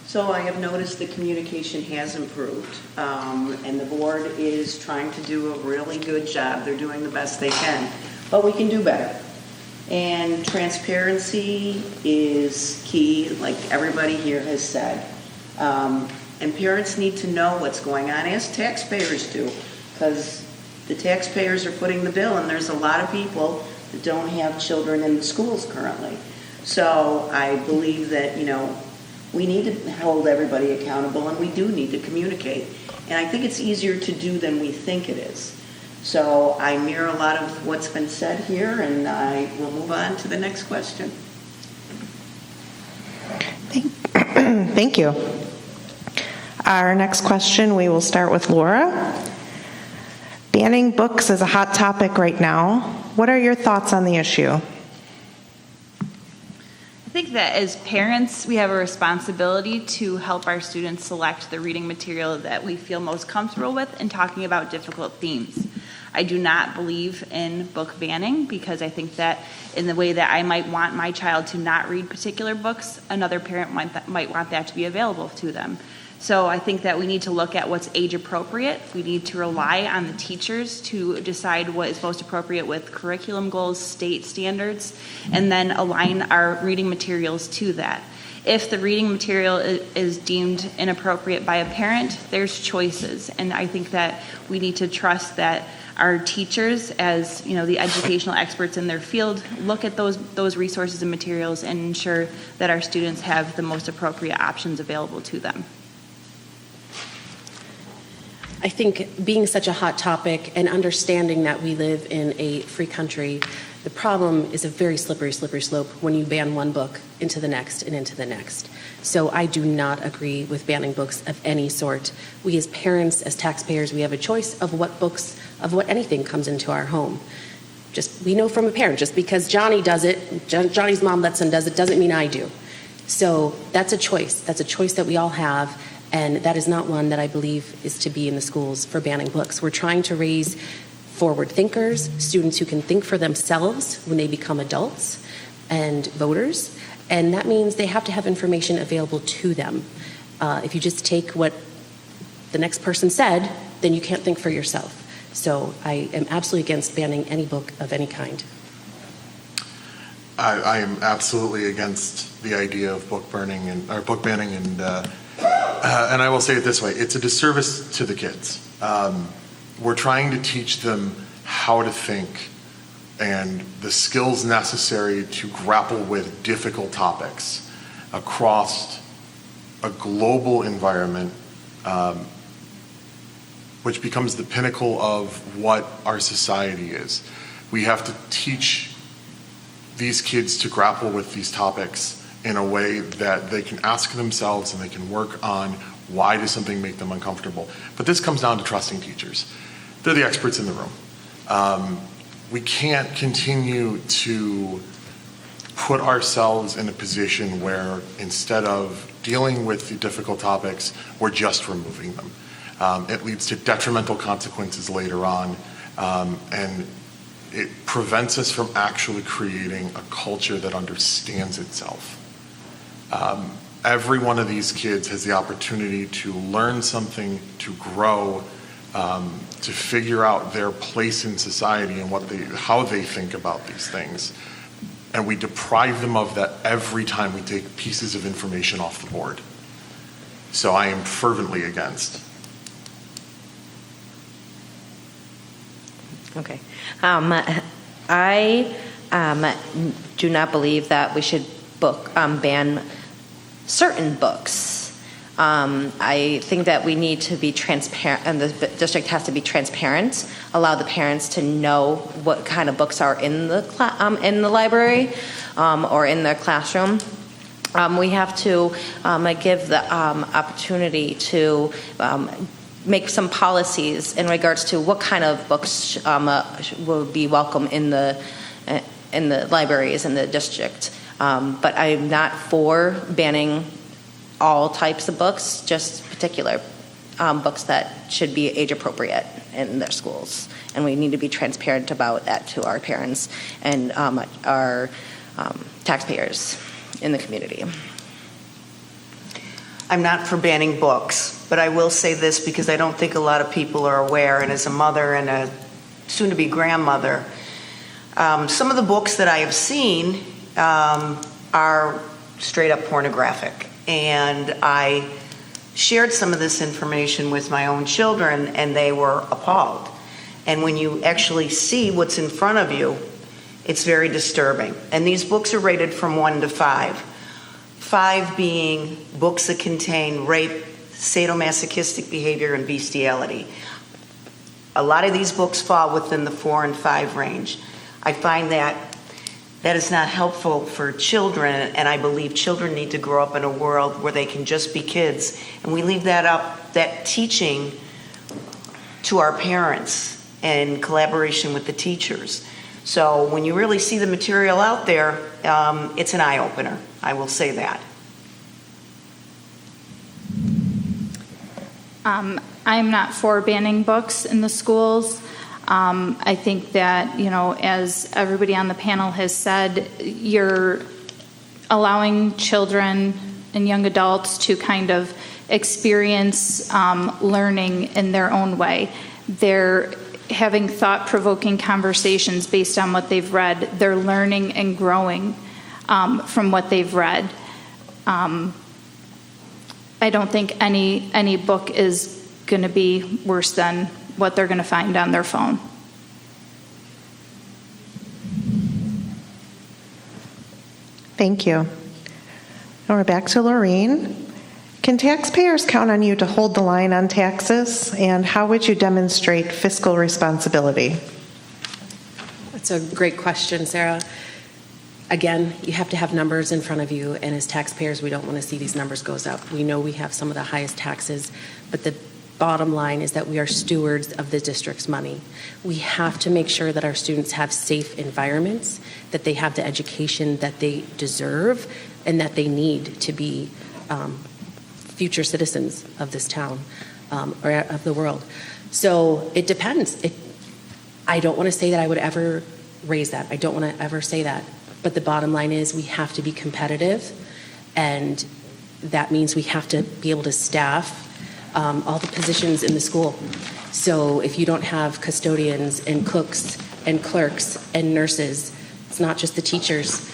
So I have noticed the communication has improved, and the board is trying to do a really good job. They're doing the best they can, but we can do better. And transparency is key, like everybody here has said. And parents need to know what's going on, as taxpayers do, because the taxpayers are putting the bill, and there's a lot of people that don't have children in the schools currently. So I believe that, we need to hold everybody accountable, and we do need to communicate. And I think it's easier to do than we think it is. So I mirror a lot of what's been said here, and I will move on to the next question. Thank you. Our next question, we will start with Laura. Banning books is a hot topic right now. What are your thoughts on the issue? I think that as parents, we have a responsibility to help our students select the reading material that we feel most comfortable with in talking about difficult themes. I do not believe in book banning because I think that in the way that I might want my child to not read particular books, another parent might want that to be available to them. So I think that we need to look at what's age appropriate. We need to rely on the teachers to decide what is most appropriate with curriculum goals, state standards, and then align our reading materials to that. If the reading material is deemed inappropriate by a parent, there's choices. And I think that we need to trust that our teachers, as the educational experts in their field, look at those resources and materials and ensure that our students have the most appropriate options available to them. I think being such a hot topic and understanding that we live in a free country, the problem is a very slippery slope when you ban one book into the next and into the next. So I do not agree with banning books of any sort. We as parents, as taxpayers, we have a choice of what books, of what anything comes into our home. We know from a parent, just because Johnny does it, Johnny's mom lets him does it, doesn't mean I do. So that's a choice. That's a choice that we all have. And that is not one that I believe is to be in the schools for banning books. We're trying to raise forward thinkers, students who can think for themselves when they become adults and voters. And that means they have to have information available to them. If you just take what the next person said, then you can't think for yourself. So I am absolutely against banning any book of any kind. I am absolutely against the idea of book banning, and I will say it this way: it's a disservice to the kids. We're trying to teach them how to think and the skills necessary to grapple with difficult topics across a global environment, which becomes the pinnacle of what our society is. We have to teach these kids to grapple with these topics in a way that they can ask themselves and they can work on why does something make them uncomfortable. But this comes down to trusting teachers. They're the experts in the room. We can't continue to put ourselves in a position where instead of dealing with the difficult topics, we're just removing them. It leads to detrimental consequences later on, and it prevents us from actually creating a culture that understands itself. Every one of these kids has the opportunity to learn something, to grow, to figure out their place in society and how they think about these things. And we deprive them of that every time we take pieces of information off the board. So I am fervently against. Okay. I do not believe that we should ban certain books. I think that we need to be transparent, and the district has to be transparent, allow the parents to know what kind of books are in the library or in their classroom. We have to give the opportunity to make some policies in regards to what kind of books will be welcome in the libraries in the district. But I'm not for banning all types of books, just particular books that should be age appropriate in their schools. And we need to be transparent about that to our parents and our taxpayers in the community. I'm not for banning books, but I will say this because I don't think a lot of people are aware, and as a mother and a soon-to-be grandmother, some of the books that I have seen are straight up pornographic. And I shared some of this information with my own children, and they were appalled. And when you actually see what's in front of you, it's very disturbing. And these books are rated from 1 to 5. 5 being books that contain rape, sadomasochistic behavior, and bestiality. A lot of these books fall within the 4 and 5 range. I find that is not helpful for children, and I believe children need to grow up in a world where they can just be kids, and we leave that teaching to our parents in collaboration with the teachers. So when you really see the material out there, it's an eye-opener. I will say that. I'm not for banning books in the schools. I think that, as everybody on the panel has said, you're allowing children and young adults to kind of experience learning in their own way. They're having thought-provoking conversations based on what they've read. They're learning and growing from what they've read. I don't think any book is going to be worse than what they're going to find on their phone. Thank you. Now we're back to Lorene. Can taxpayers count on you to hold the line on taxes, and how would you demonstrate fiscal responsibility? That's a great question, Sarah. Again, you have to have numbers in front of you, and as taxpayers, we don't want to see these numbers goes up. We know we have some of the highest taxes, but the bottom line is that we are stewards of the district's money. We have to make sure that our students have safe environments, that they have the education that they deserve, and that they need to be future citizens of this town or of the world. So it depends. I don't want to say that I would ever raise that. I don't want to ever say that. But the bottom line is we have to be competitive, and that means we have to be able to staff all the positions in the school. So if you don't have custodians and cooks and clerks and nurses, it's not just the teachers.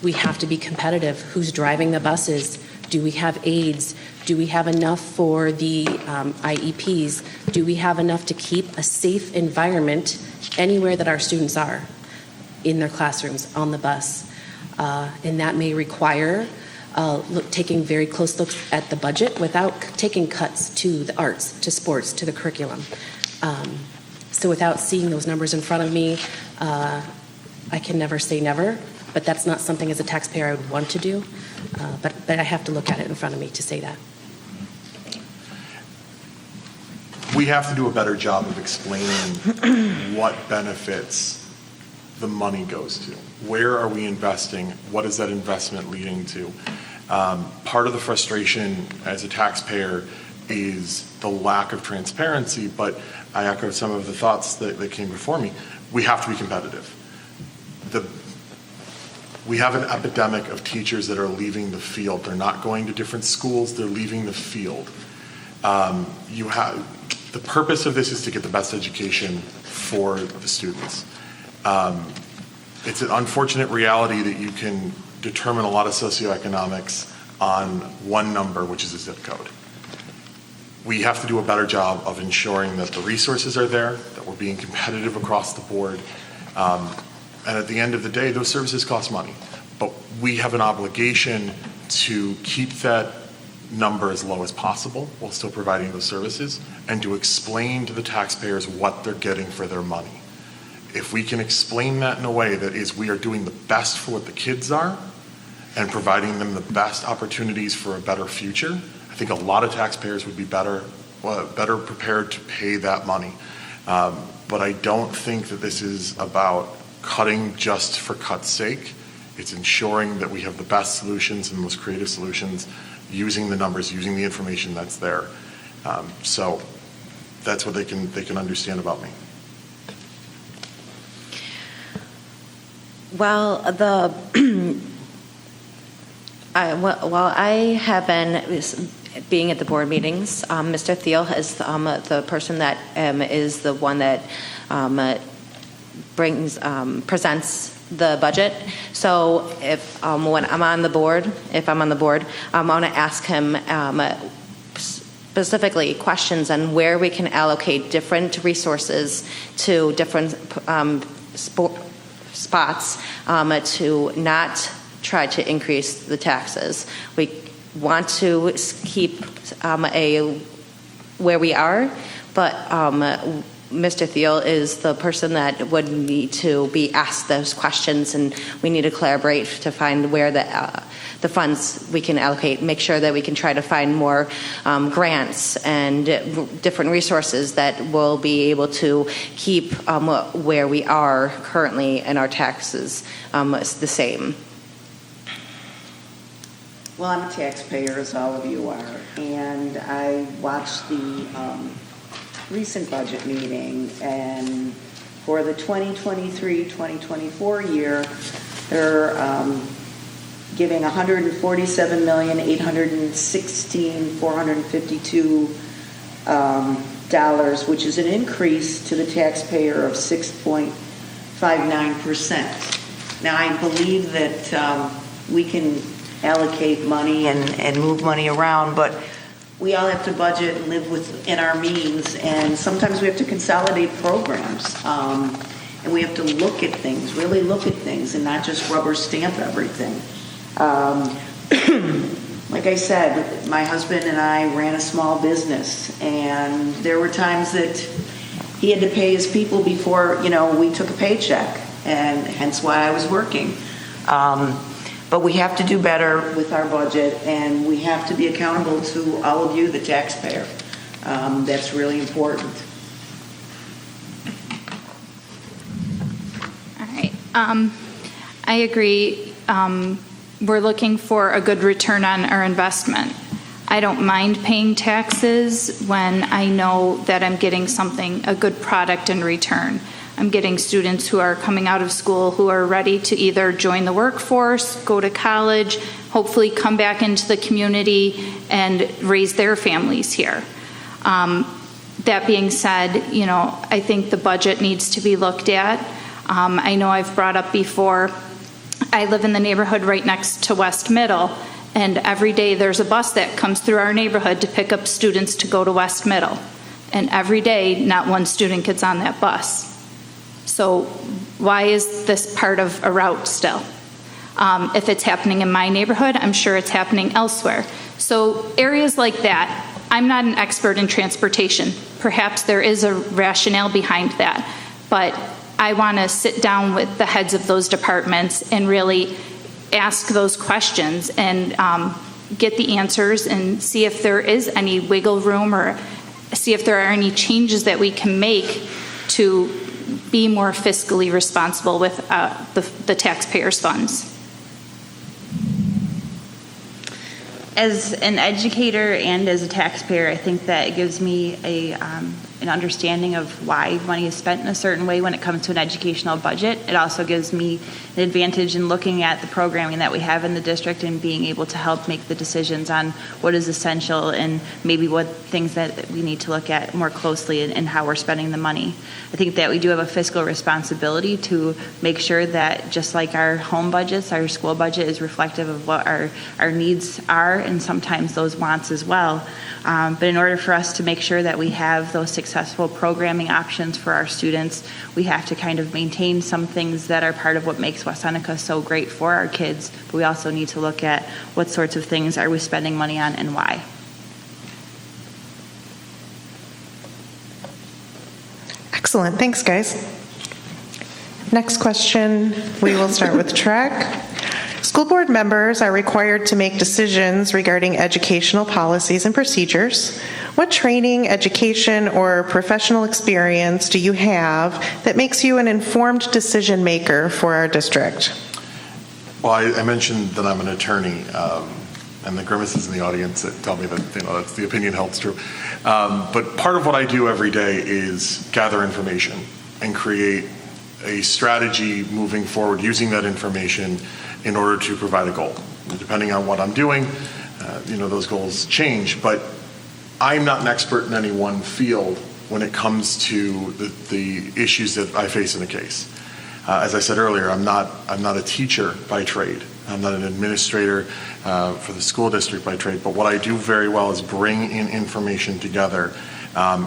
We have to be competitive. Who's driving the buses? Do we have aides? Do we have enough for the IEPs? Do we have enough to keep a safe environment anywhere that our students are, in their classrooms, on the bus? And that may require taking very close looks at the budget without taking cuts to the arts, to sports, to the curriculum. So without seeing those numbers in front of me, I can never say never, but that's not something as a taxpayer I would want to do. But I have to look at it in front of me to say that. We have to do a better job of explaining what benefits the money goes to. Where are we investing? What is that investment leading to? Part of the frustration as a taxpayer is the lack of transparency, but I echo some of the thoughts that came before me. We have to be competitive. We have an epidemic of teachers that are leaving the field. They're not going to different schools, they're leaving the field. The purpose of this is to get the best education for the students. It's an unfortunate reality that you can determine a lot of socioeconomics on one number, which is a zip code. We have to do a better job of ensuring that the resources are there, that we're being competitive across the board. And at the end of the day, those services cost money. But we have an obligation to keep that number as low as possible while still providing those services, and to explain to the taxpayers what they're getting for their money. If we can explain that in a way that is we are doing the best for what the kids are and providing them the best opportunities for a better future, I think a lot of taxpayers would be better prepared to pay that money. But I don't think that this is about cutting just for cut's sake. It's ensuring that we have the best solutions and the most creative solutions, using the numbers, using the information that's there. So that's what they can understand about me. Well, while I have been being at the board meetings, Mr. Thiel is the person that is the one that presents the budget. So if when I'm on the board, I want to ask him specifically questions on where we can allocate different resources to different spots to not try to increase the taxes. We want to keep where we are, but Mr. Thiel is the person that would need to be asked those questions, and we need to collaborate to find where the funds we can allocate, make sure that we can try to find more grants and different resources that will be able to keep where we are currently and our taxes the same. Well, I'm a taxpayer, as all of you are, and I watched the recent budget meeting, and for the 2023-2024 year, they're giving $147,816,452, which is an increase to the taxpayer of 6.59%. Now, I believe that we can allocate money and move money around, but we all have to budget and live within our means, and sometimes we have to consolidate programs, and we have to look at things, really look at things, and not just rubber stamp everything. Like I said, my husband and I ran a small business, and there were times that he had to pay his people before, we took a paycheck, and hence why I was working. But we have to do better with our budget, and we have to be accountable to all of you, the taxpayer. That's really important. All right. I agree. We're looking for a good return on our investment. I don't mind paying taxes when I know that I'm getting a good product in return. I'm getting students who are coming out of school who are ready to either join the workforce, go to college, hopefully come back into the community and raise their families here. That being said, I think the budget needs to be looked at. I know I've brought up before, I live in the neighborhood right next to West Middle, and every day there's a bus that comes through our neighborhood to pick up students to go to West Middle. And every day, not one student gets on that bus. So why is this part of a route still? If it's happening in my neighborhood, I'm sure it's happening elsewhere. So areas like that, I'm not an expert in transportation. Perhaps there is a rationale behind that, but I want to sit down with the heads of those departments and really ask those questions and get the answers and see if there is any wiggle room or see if there are any changes that we can make to be more fiscally responsible with the taxpayers' funds. As an educator and as a taxpayer, I think that it gives me an understanding of why money is spent in a certain way when it comes to an educational budget. It also gives me an advantage in looking at the programming that we have in the district and being able to help make the decisions on what is essential and maybe what things that we need to look at more closely in how we're spending the money. I think that we do have a fiscal responsibility to make sure that just like our home budgets, our school budget is reflective of what our needs are and sometimes those wants as well. But in order for us to make sure that we have those successful programming options for our students, we have to kind of maintain some things that are part of what makes West Seneca so great for our kids, but we also need to look at what sorts of things are we spending money on and why. Excellent. Thanks, guys. Next question, we will start with Trek. School board members are required to make decisions regarding educational policies and procedures. What training, education, or professional experience do you have that makes you an informed decision maker for our district? Well, I mentioned that I'm an attorney, and the grimaces in the audience that tell me that that's the opinion holds true. But part of what I do every day is gather information and create a strategy moving forward using that information in order to provide a goal. And depending on what I'm doing, those goals change, but I'm not an expert in any one field when it comes to the issues that I face in a case. As I said earlier, I'm not a teacher by trade. I'm not an administrator for the school district by trade, but what I do very well is bring in information together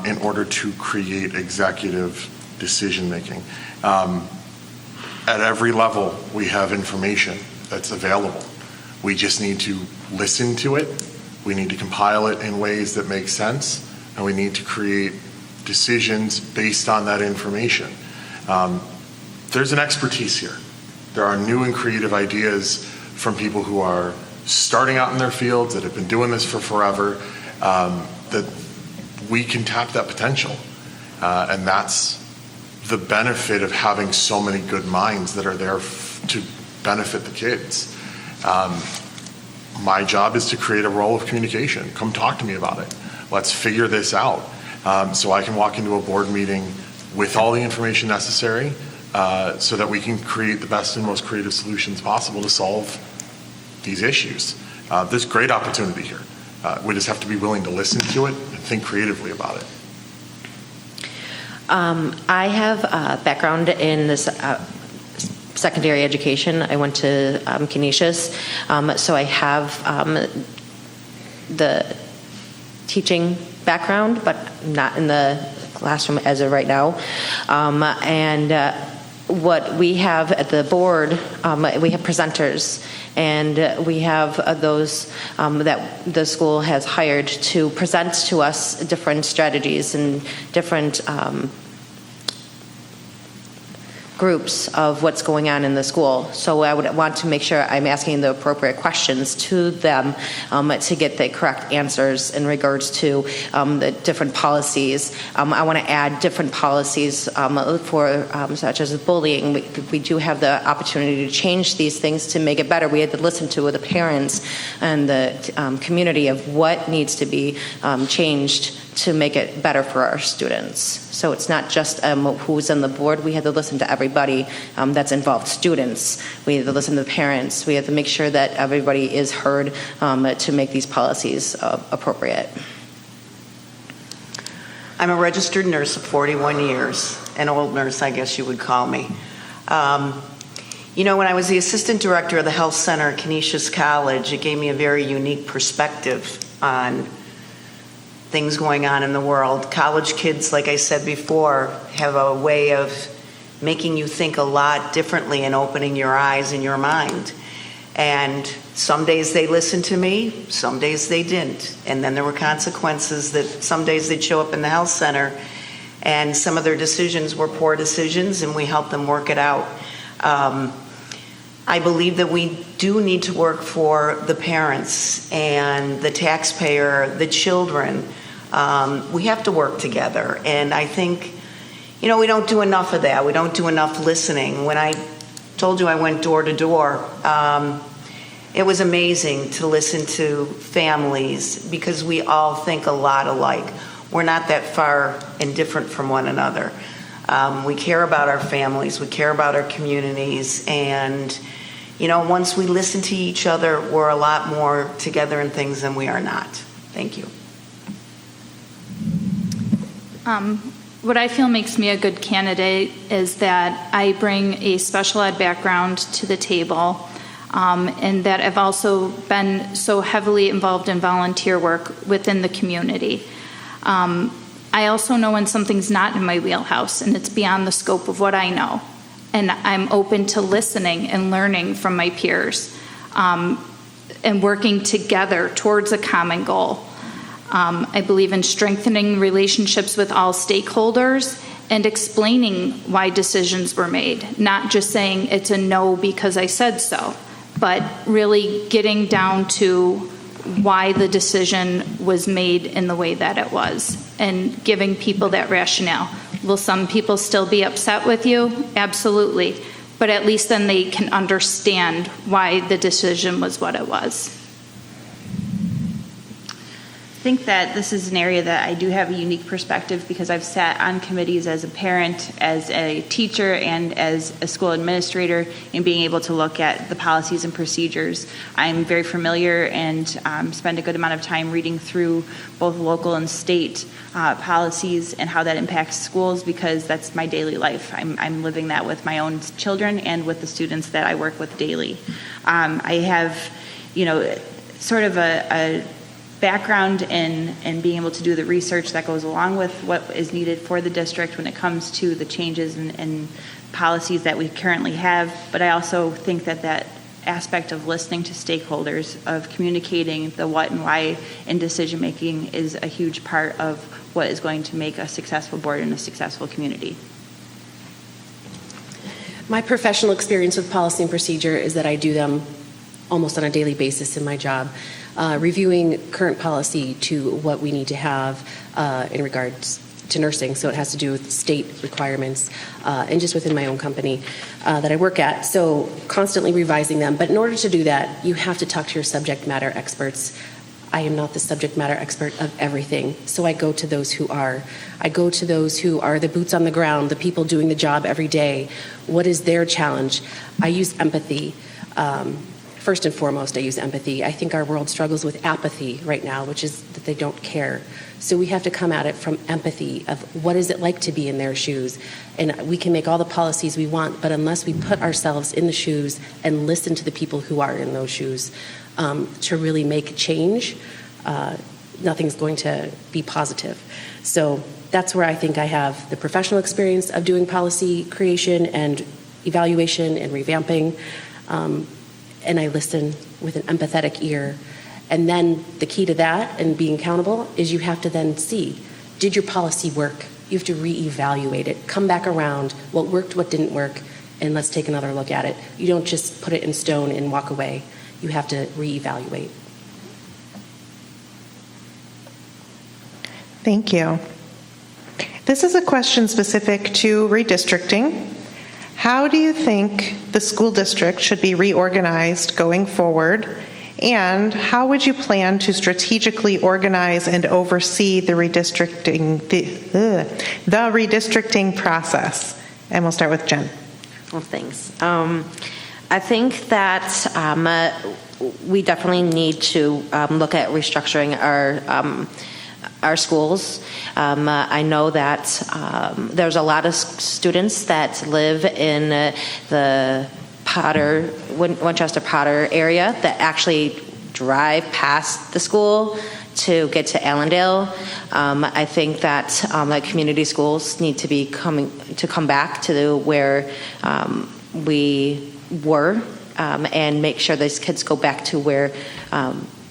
in order to create executive decision making. At every level, we have information that's available. We just need to listen to it. We need to compile it in ways that make sense, and we need to create decisions based on that information. There's an expertise here. There are new and creative ideas from people who are starting out in their fields, that have been doing this for forever, that we can tap that potential. And that's the benefit of having so many good minds that are there to benefit the kids. My job is to create a role of communication. Come talk to me about it. Let's figure this out. So I can walk into a board meeting with all the information necessary so that we can create the best and most creative solutions possible to solve these issues. There's great opportunity here. We just have to be willing to listen to it and think creatively about it. I have a background in this secondary education. I went to Canisius, so I have the teaching background, but not in the classroom as of right now. What we have at the board, we have presenters, and we have those that the school has hired to present to us different strategies and different groups of what's going on in the school. So I would want to make sure I'm asking the appropriate questions to them to get the correct answers in regards to the different policies. I want to add different policies for such as bullying. We do have the opportunity to change these things to make it better. We had to listen to the parents and the community of what needs to be changed to make it better for our students. So it's not just who's on the board. We had to listen to everybody that's involved. Students, we had to listen to the parents. We had to make sure that everybody is heard to make these policies appropriate. I'm a registered nurse of 41 years, an old nurse, I guess you would call me. When I was the assistant director of the health center at Canisius College, it gave me a very unique perspective on things going on in the world. College kids, like I said before, have a way of making you think a lot differently and opening your eyes and your mind. And some days they listened to me, some days they didn't. And then there were consequences that some days they'd show up in the health center and some of their decisions were poor decisions and we helped them work it out. I believe that we do need to work for the parents and the taxpayer, the children. We have to work together. And I think, we don't do enough of that. We don't do enough listening. When I told you I went door to door, it was amazing to listen to families because we all think a lot alike. We're not that far and different from one another. We care about our families. We care about our communities. And once we listen to each other, we're a lot more together in things than we are not. Thank you. What I feel makes me a good candidate is that I bring a special ed background to the table, and that I've also been so heavily involved in volunteer work within the community. I also know when something's not in my wheelhouse and it's beyond the scope of what I know. And I'm open to listening and learning from my peers and working together towards a common goal. I believe in strengthening relationships with all stakeholders and explaining why decisions were made, not just saying it's a no because I said so, but really getting down to why the decision was made in the way that it was and giving people that rationale. Will some people still be upset with you? Absolutely. But at least then they can understand why the decision was what it was. I think that this is an area that I do have a unique perspective because I've sat on committees as a parent, as a teacher, and as a school administrator in being able to look at the policies and procedures. I'm very familiar and spend a good amount of time reading through both local and state policies and how that impacts schools because that's my daily life. I'm living that with my own children and with the students that I work with daily. I have, sort of a background in being able to do the research that goes along with what is needed for the district when it comes to the changes and policies that we currently have. But I also think that aspect of listening to stakeholders, of communicating the what and why in decision making is a huge part of what is going to make a successful board and a successful community. My professional experience with policy and procedure is that I do them almost on a daily basis in my job, reviewing current policy to what we need to have in regards to nursing. So it has to do with state requirements and just within my own company that I work at. So constantly revising them. But in order to do that, you have to talk to your subject matter experts. I am not the subject matter expert of everything, so I go to those who are. I go to those who are the boots on the ground, the people doing the job every day. What is their challenge? I use empathy. First and foremost, I use empathy. I think our world struggles with apathy right now, which is that they don't care. So we have to come at it from empathy of what is it like to be in their shoes. And we can make all the policies we want, but unless we put ourselves in the shoes and listen to the people who are in those shoes to really make change, nothing's going to be positive. So that's where I think I have the professional experience of doing policy creation and evaluation and revamping. And I listen with an empathetic ear. And then the key to that and being accountable is you have to then see, did your policy work? You have to reevaluate it, come back around, what worked, what didn't work, and let's take another look at it. You don't just put it in stone and walk away. You have to reevaluate. Thank you. This is a question specific to redistricting. How do you think the school district should be reorganized going forward? And how would you plan to strategically organize and oversee the redistricting process? And we'll start with Jen. Well, thanks. I think that we definitely need to look at restructuring our schools. I know that there's a lot of students that live in the Winchester Potter area that actually drive past the school to get to Allendale. I think that community schools need to come back to where we were and make sure those kids go back to where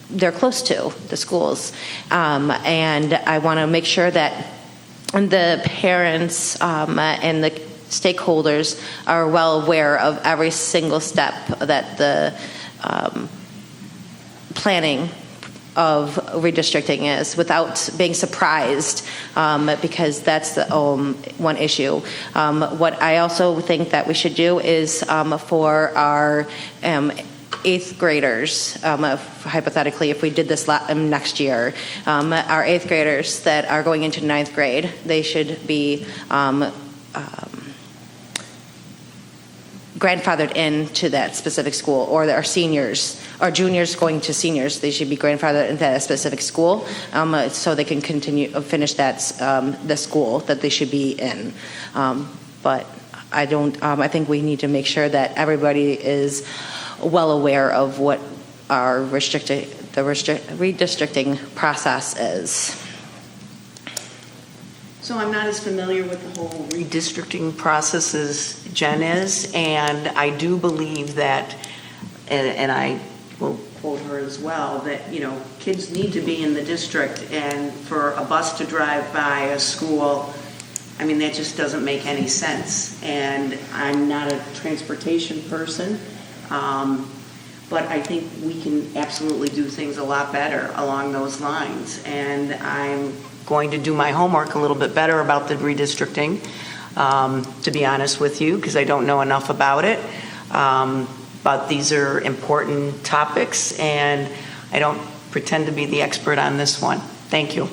they're close to the schools. And I want to make sure that the parents and the stakeholders are well aware of every single step that the planning of redistricting is without being surprised, because that's the one issue. What I also think that we should do is for our eighth graders, hypothetically, if we did this next year, our eighth graders that are going into ninth grade, they should be grandfathered into that specific school, or our seniors, or juniors going to seniors, they should be grandfathered into that specific school, so they can finish that the school that they should be in. But I don't. I think we need to make sure that everybody is well aware of what our redistricting process is. So I'm not as familiar with the whole redistricting process as Jen is, and I do believe that, and I will quote her as well, that, kids need to be in the district, and for a bus to drive by a school, that just doesn't make any sense. And I'm not a transportation person, but I think we can absolutely do things a lot better along those lines. And I'm going to do my homework a little bit better about the redistricting, to be honest with you, because I don't know enough about it. But these are important topics, and I don't pretend to be the expert on this one. Thank you.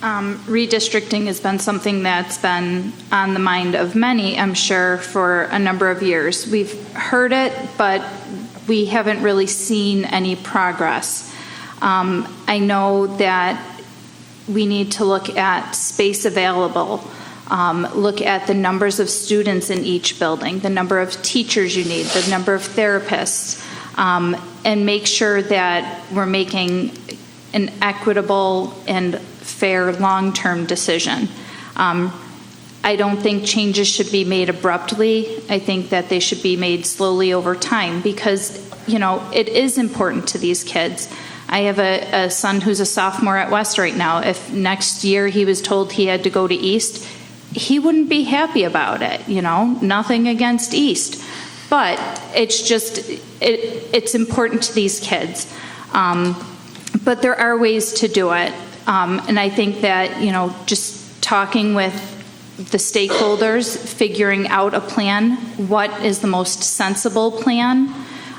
Redistricting has been something that's been on the mind of many, I'm sure, for a number of years. We've heard it, but we haven't really seen any progress. I know that we need to look at space available, look at the numbers of students in each building, the number of teachers you need, the number of therapists, and make sure that we're making an equitable and fair long-term decision. I don't think changes should be made abruptly. I think that they should be made slowly over time because, it is important to these kids. I have a son who's a sophomore at West right now. If next year he was told he had to go to East, he wouldn't be happy about it, nothing against East. But it's just, it's important to these kids. But there are ways to do it. And I think that, just talking with the stakeholders, figuring out a plan, what is the most sensible plan,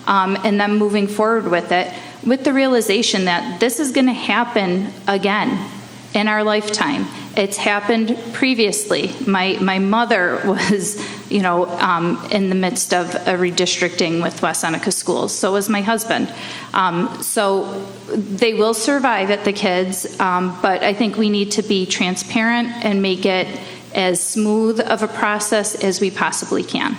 and then moving forward with it, with the realization that this is going to happen again in our lifetime. It's happened previously. My mother was, in the midst of a redistricting with West Seneca schools. So was my husband. So they will survive it, the kids, but I think we need to be transparent and make it as smooth of a process as we possibly can.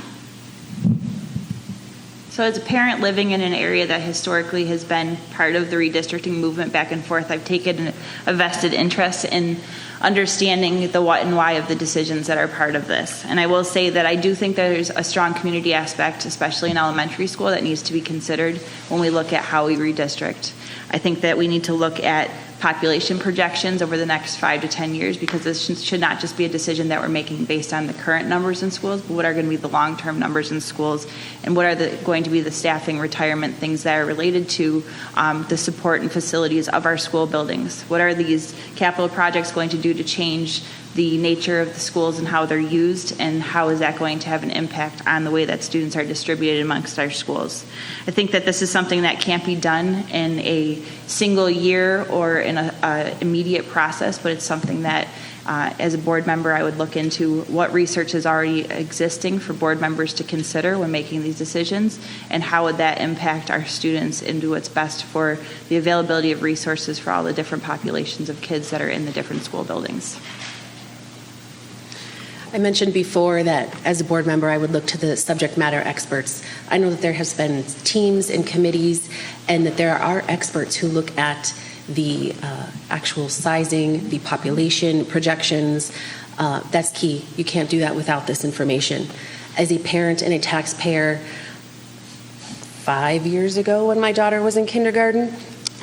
So as a parent living in an area that historically has been part of the redistricting movement back and forth, I've taken a vested interest in understanding the what and why of the decisions that are part of this. And I will say that I do think there's a strong community aspect, especially in elementary school, that needs to be considered when we look at how we redistrict. I think that we need to look at population projections over the next 5 to 10 years, because this should not just be a decision that we're making based on the current numbers in schools, but what are going to be the long-term numbers in schools, and what are going to be the staffing, retirement, things that are related to the support and facilities of our school buildings. What are these capital projects going to do to change the nature of the schools and how they're used, and how is that going to have an impact on the way that students are distributed amongst our schools. I think that this is something that can't be done in a single year or in an immediate process, but it's something that as a board member I would look into what research is already existing for board members to consider when making these decisions, and how would that impact our students and do what's best for the availability of resources for all the different populations of kids that are in the different school buildings. I mentioned before that as a board member, I would look to the subject matter experts. I know that there has been teams and committees, and that there are experts who look at the actual sizing, the population projections. That's key. You can't do that without this information. As a parent and a taxpayer, 5 years ago when my daughter was in kindergarten,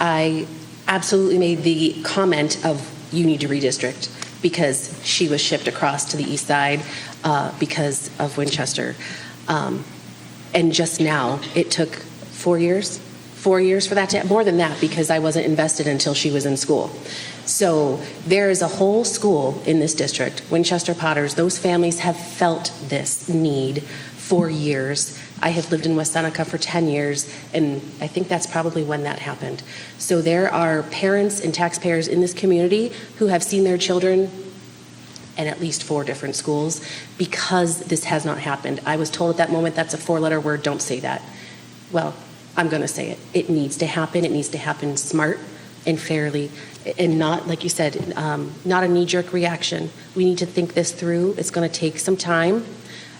I absolutely made the comment of, you need to redistrict, because she was shipped across to the east side because of Winchester. And just now, it took 4 years for that to happen, more than that, because I wasn't invested until she was in school. So there is a whole school in this district, Winchester Potters, those families have felt this need for years. I have lived in West Seneca for 10 years, and I think that's probably when that happened. So there are parents and taxpayers in this community who have seen their children in at least 4 different schools because this has not happened. I was told at that moment, that's a 4-letter word, don't say that. Well, I'm going to say it. It needs to happen. It needs to happen smart and fairly, and not, like you said, not a knee-jerk reaction. We need to think this through. It's going to take some time.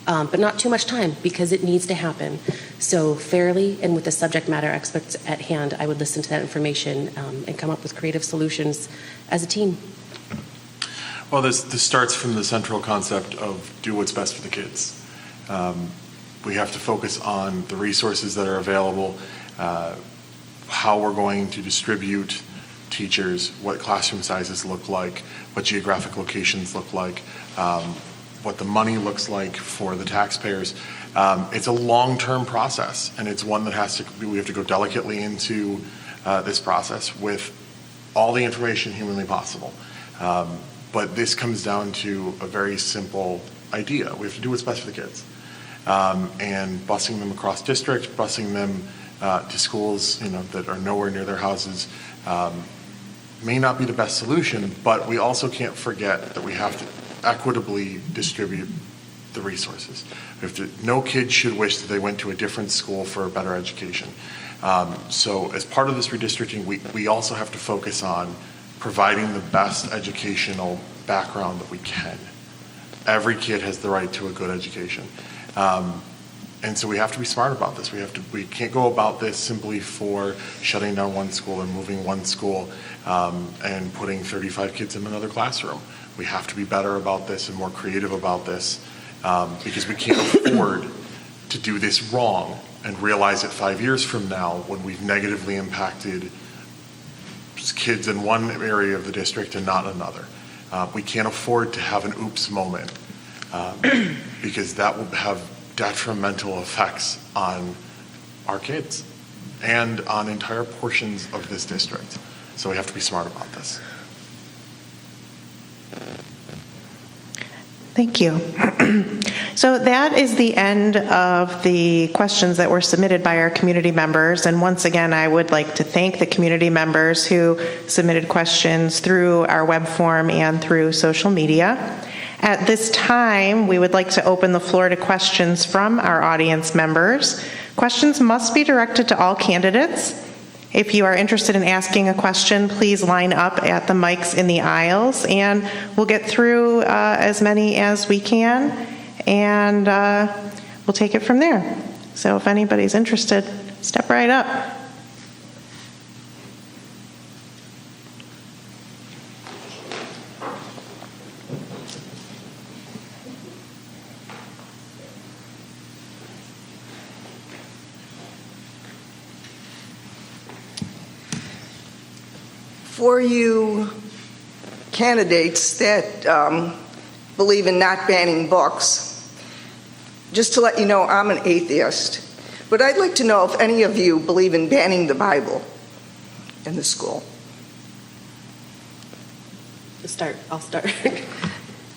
But not too much time, because it needs to happen. So fairly, and with the subject matter experts at hand, I would listen to that information and come up with creative solutions as a team. Well, this starts from the central concept of do what's best for the kids. We have to focus on the resources that are available, how we're going to distribute teachers, what classroom sizes look like, what geographic locations look like, what the money looks like for the taxpayers. It's a long-term process, and it's one that we have to go delicately into this process with all the information humanly possible. But this comes down to a very simple idea. We have to do what's best for the kids. And busing them across district, busing them to schools that are nowhere near their houses may not be the best solution, but we also can't forget that we have to equitably distribute the resources. No kid should wish that they went to a different school for a better education. So as part of this redistricting, we also have to focus on providing the best educational background that we can. Every kid has the right to a good education. And so we have to be smart about this. We can't go about this simply for shutting down one school or moving one school and putting 35 kids in another classroom. We have to be better about this and more creative about this, because we can't afford to do this wrong and realize it 5 years from now when we've negatively impacted kids in one area of the district and not another. We can't afford to have an oops moment, because that will have detrimental effects on our kids and on entire portions of this district. So we have to be smart about this. Thank you. So that is the end of the questions that were submitted by our community members. And once again, I would like to thank the community members who submitted questions through our web form and through social media. At this time, we would like to open the floor to questions from our audience members. Questions must be directed to all candidates. If you are interested in asking a question, please line up at the mics in the aisles, and we'll get through as many as we can, and we'll take it from there. So if anybody's interested, step right up. For you candidates that believe in not banning books, just to let you know, I'm an atheist, but I'd like to know if any of you believe in banning the Bible in the school. I'll start.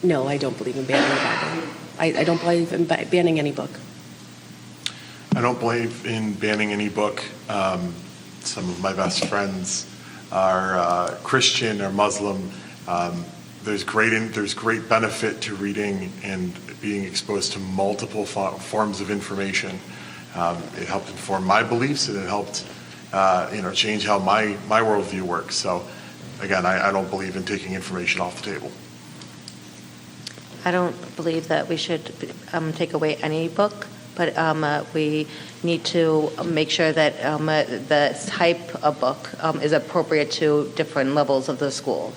No, I don't believe in banning the Bible. I don't believe in banning any book. I don't believe in banning any book. Some of my best friends are Christian or Muslim. There's great benefit to reading and being exposed to multiple forms of information. It helped inform my beliefs, and it helped change how my worldview works. So again, I don't believe in taking information off the table. I don't believe that we should take away any book, but we need to make sure that the type of book is appropriate to different levels of the school.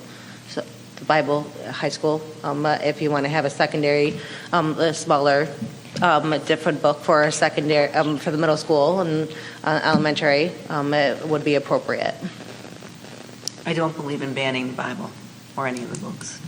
So the Bible, high school, if you want to have a secondary, a smaller, different book for a secondary, for the middle school and elementary, it would be appropriate. I don't believe in banning the Bible or any of the books.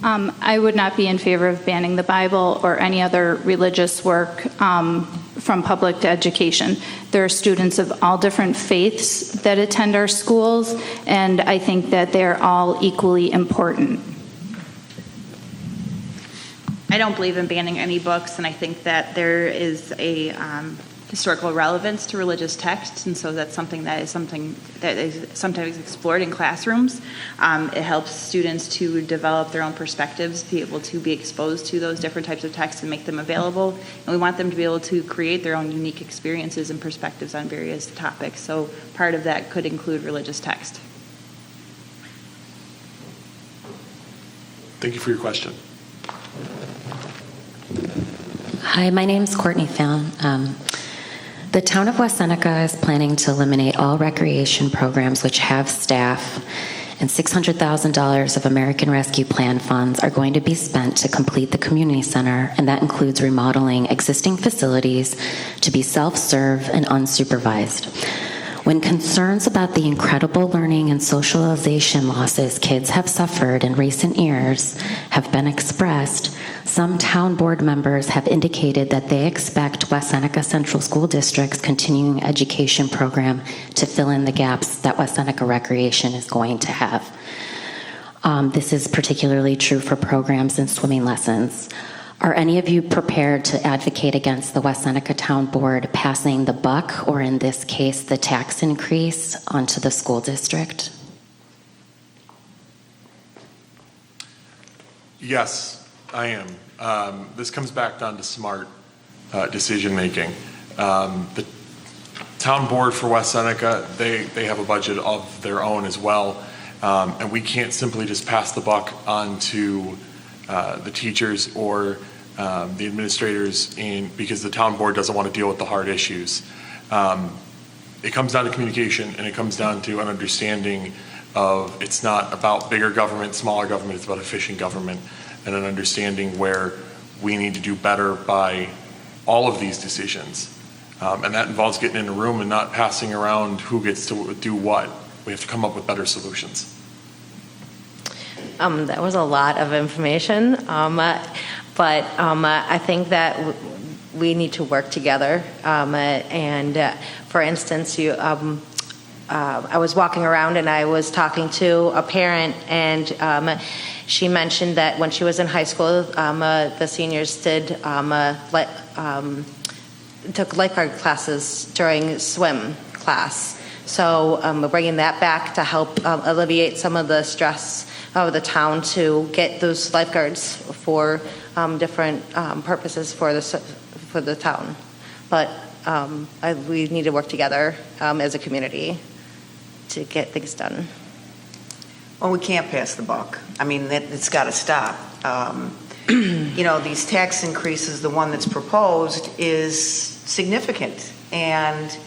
I would not be in favor of banning the Bible or any other religious work from public education. There are students of all different faiths that attend our schools, and I think that they're all equally important. I don't believe in banning any books, and I think that there is a historical relevance to religious texts, and so that's something that is sometimes explored in classrooms. It helps students to develop their own perspectives, be able to be exposed to those different types of texts and make them available, and we want them to be able to create their own unique experiences and perspectives on various topics. So part of that could include religious text. Thank you for your question. Hi, my name's Courtney Fallon. The town of West Seneca is planning to eliminate all recreation programs which have staff, and $600,000 of American Rescue Plan funds are going to be spent to complete the community center, and that includes remodeling existing facilities to be self-serve and unsupervised. When concerns about the incredible learning and socialization losses kids have suffered in recent years have been expressed, some town board members have indicated that they expect West Seneca Central School District's continuing education program to fill in the gaps that West Seneca Recreation is going to have. This is particularly true for programs and swimming lessons. Are any of you prepared to advocate against the West Seneca Town Board passing the buck, or in this case, the tax increase, onto the school district? Yes, I am. This comes back down to smart decision making. The town board for West Seneca, they have a budget of their own as well, and we can't simply just pass the buck on to the teachers or the administrators because the town board doesn't want to deal with the hard issues. It comes down to communication, and it comes down to an understanding of it's not about bigger government, smaller government, it's about efficient government, and an understanding where we need to do better by all of these decisions. And that involves getting in a room and not passing around who gets to do what. We have to come up with better solutions. That was a lot of information, but I think that we need to work together. For instance, I was walking around and I was talking to a parent, and she mentioned that when she was in high school, the seniors took lifeguard classes during swim class. So we're bringing that back to help alleviate some of the stress of the town to get those lifeguards for different purposes for the town. But we need to work together as a community to get things done. Well, we can't pass the buck. I mean, it's got to stop. These tax increases, the one that's proposed, is significant. And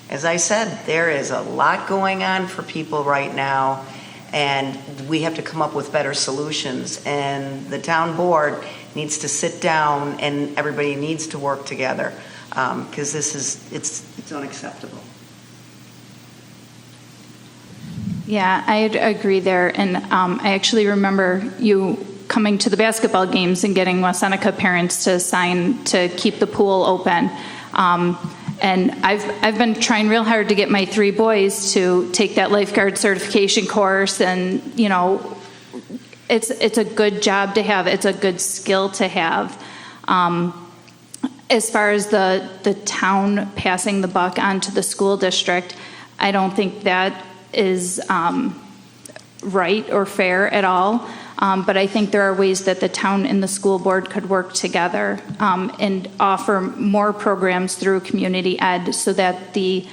as I said, there is a lot going on for people right now, and we have to come up with better solutions. And the town board needs to sit down, and everybody needs to work together, because it's unacceptable. Yeah, I agree there. And I actually remember you coming to the basketball games and getting West Seneca parents to sign to keep the pool open. And I've been trying real hard to get my 3 boys to take that lifeguard certification course, and it's a good job to have. It's a good skill to have. As far as the town passing the buck onto the school district, I don't think that is right or fair at all. But I think there are ways that the town and the school board could work together and offer more programs through community ed, so that the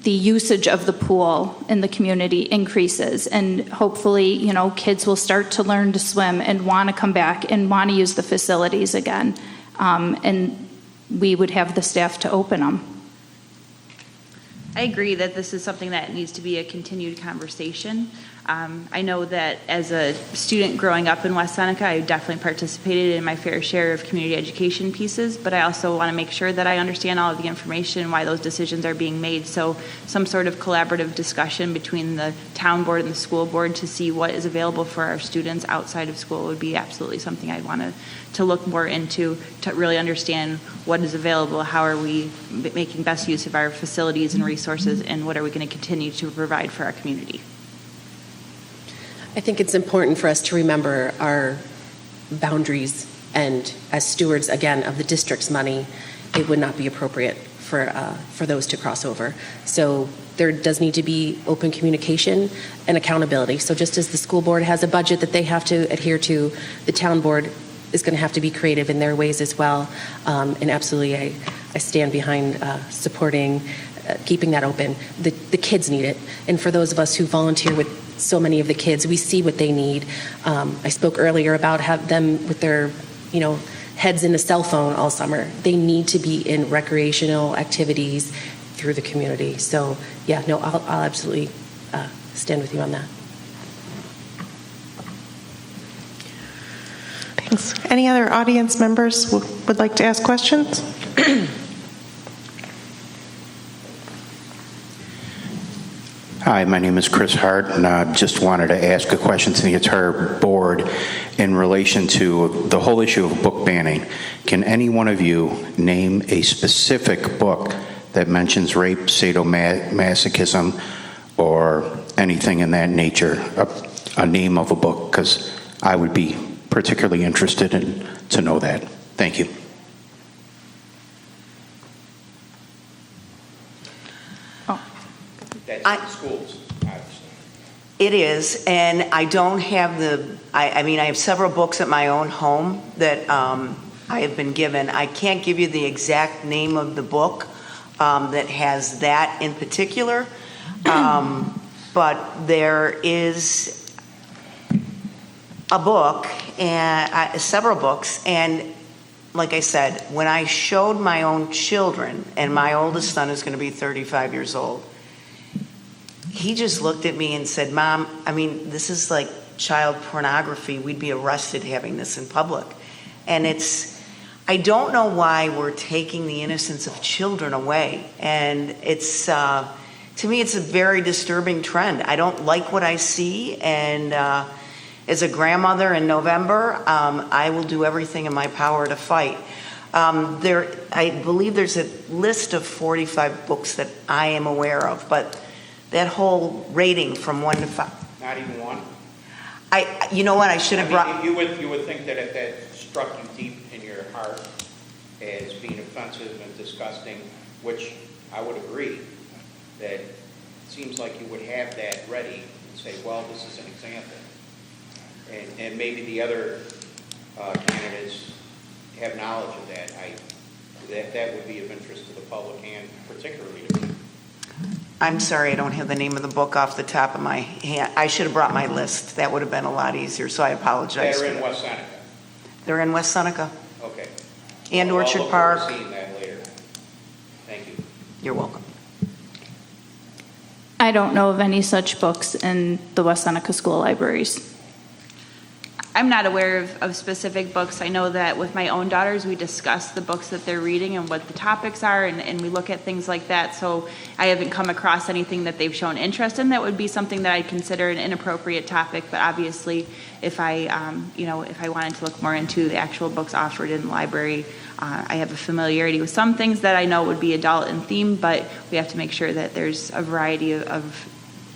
usage of the pool in the community increases, and hopefully, kids will start to learn to swim and want to come back and want to use the facilities again, and we would have the staff to open them. I agree that this is something that needs to be a continued conversation. I know that as a student growing up in West Seneca, I definitely participated in my fair share of community education pieces, but I also want to make sure that I understand all of the information, why those decisions are being made. So some sort of collaborative discussion between the town board and the school board to see what is available for our students outside of school would be absolutely something I'd want to look more into, to really understand what is available, how are we making best use of our facilities and resources, and what are we going to continue to provide for our community. I think it's important for us to remember our boundaries, and as stewards, again, of the district's money, it would not be appropriate for those to cross over. So there does need to be open communication and accountability. So just as the school board has a budget that they have to adhere to, the town board is going to have to be creative in their ways as well. And absolutely, I stand behind supporting keeping that open. The kids need it. And for those of us who volunteer with so many of the kids, we see what they need. I spoke earlier about them with their, heads in a cell phone all summer. They need to be in recreational activities through the community. So yeah, no, I'll absolutely stand with you on that. Thanks. Any other audience members would like to ask questions? Hi, my name is Chris Hart, and I just wanted to ask a question to the entire board in relation to the whole issue of book banning. Can any one of you name a specific book that mentions rape, sadomasochism, or anything in that nature? A name of a book, because I would be particularly interested in to know that. Thank you. Schools. It is, and I don't have I have several books at my own home that I have been given. I can't give you the exact name of the book that has that in particular, but there is a book, and several books, and like I said, when I showed my own children, and my oldest son is going to be 35 years old, he just looked at me and said, Mom, I mean, this is like child pornography. We'd be arrested having this in public. And I don't know why we're taking the innocence of children away. And to me, it's a very disturbing trend. I don't like what I see. And as a grandmother in November, I will do everything in my power to fight. I believe there's a list of 45 books that I am aware of, but that whole rating from 1 to 5. Not even one? You know what? I should have brought. You would think that if that struck you deep in your heart as being offensive and disgusting, which I would agree, that it seems like you would have that ready and say, well, this is an example. And maybe the other candidates have knowledge of that. That would be of interest to the public and particularly to me. I'm sorry, I don't have the name of the book off the top of my hand. I should have brought my list. That would have been a lot easier, so I apologize. They're in West Seneca. They're in West Seneca. Okay. And Well, Orchard I'll look forward Park. to seeing that later. Thank you. You're welcome. I don't know of any such books in the West Seneca School libraries. I'm not aware of specific books. I know that with my own daughters, we discuss the books that they're reading and what the topics are, and we look at things like that. So I haven't come across anything that they've shown interest in that would be something that I'd consider an inappropriate topic. But obviously, if I wanted to look more into the actual books offered in the library, I have a familiarity with some things that I know would be adult in theme, but we have to make sure that there's a variety of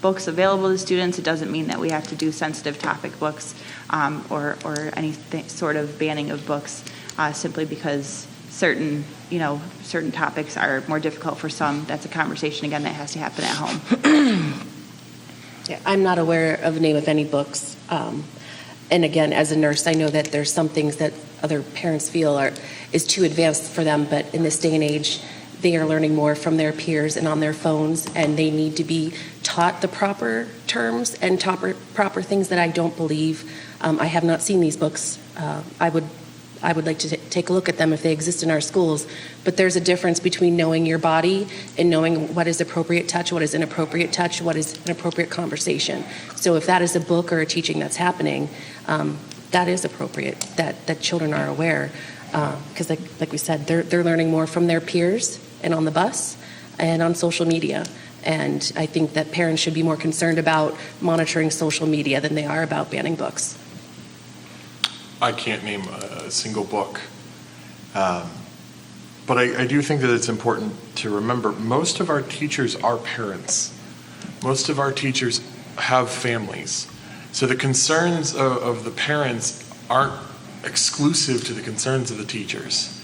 books available to students. It doesn't mean that we have to do sensitive topic books or any sort of banning of books simply because certain topics are more difficult for some. That's a conversation, again, that has to happen at home. Yeah, I'm not aware of the name of any books. And again, as a nurse, I know that there's some things that other parents feel is too advanced for them, but in this day and age, they are learning more from their peers and on their phones, and they need to be taught the proper terms and proper things that I don't believe. I have not seen these books. I would like to take a look at them if they exist in our schools, but there's a difference between knowing your body and knowing what is appropriate touch, what is inappropriate touch, what is an appropriate conversation. So if that is a book or a teaching that's happening, that is appropriate, that children are aware. Because like we said, they're learning more from their peers and on the bus and on social media. And I think that parents should be more concerned about monitoring social media than they are about banning books. I can't name a single book. But I do think that it's important to remember most of our teachers are parents. Most of our teachers have families. So the concerns of the parents aren't exclusive to the concerns of the teachers.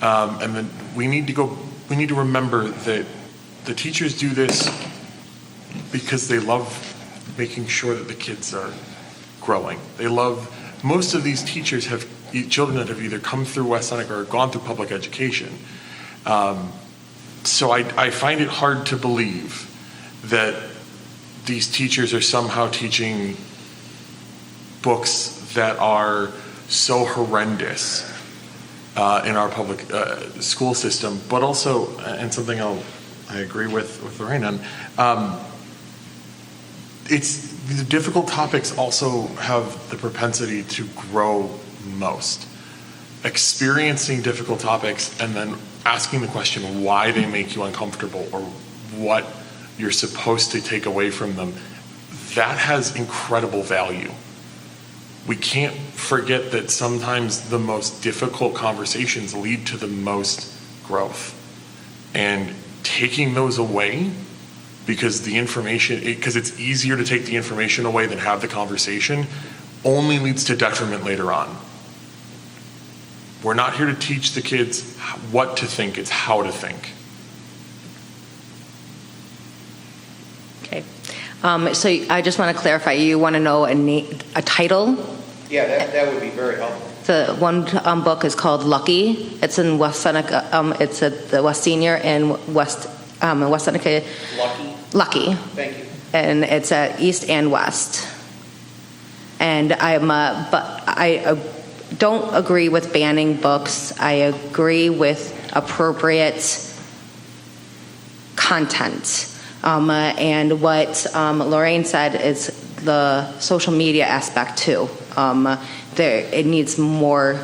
And then we need to remember that the teachers do this because they love making sure that the kids are growing. Most of these teachers have children that have either come through West Seneca or gone through public education. So I find it hard to believe that these teachers are somehow teaching books that are so horrendous in our public school system, but also, and something I agree with Lorraine on, these difficult topics also have the propensity to grow most. Experiencing difficult topics and then asking the question why they make you uncomfortable or what you're supposed to take away from them, that has incredible value. We can't forget that sometimes the most difficult conversations lead to the most growth. And taking those away because it's easier to take the information away than have the conversation only leads to detriment later on. We're not here to teach the kids what to think, it's how to think. Okay. So I just want to clarify, you want to know a title? Yeah, that would be very helpful. The one book is called Lucky. It's in West Seneca. It's at the West Senior and West Seneca. Lucky. Thank you. And it's at East and West. And but I don't agree with banning books. I agree with appropriate content. And what Lorraine said is the social media aspect too. It needs more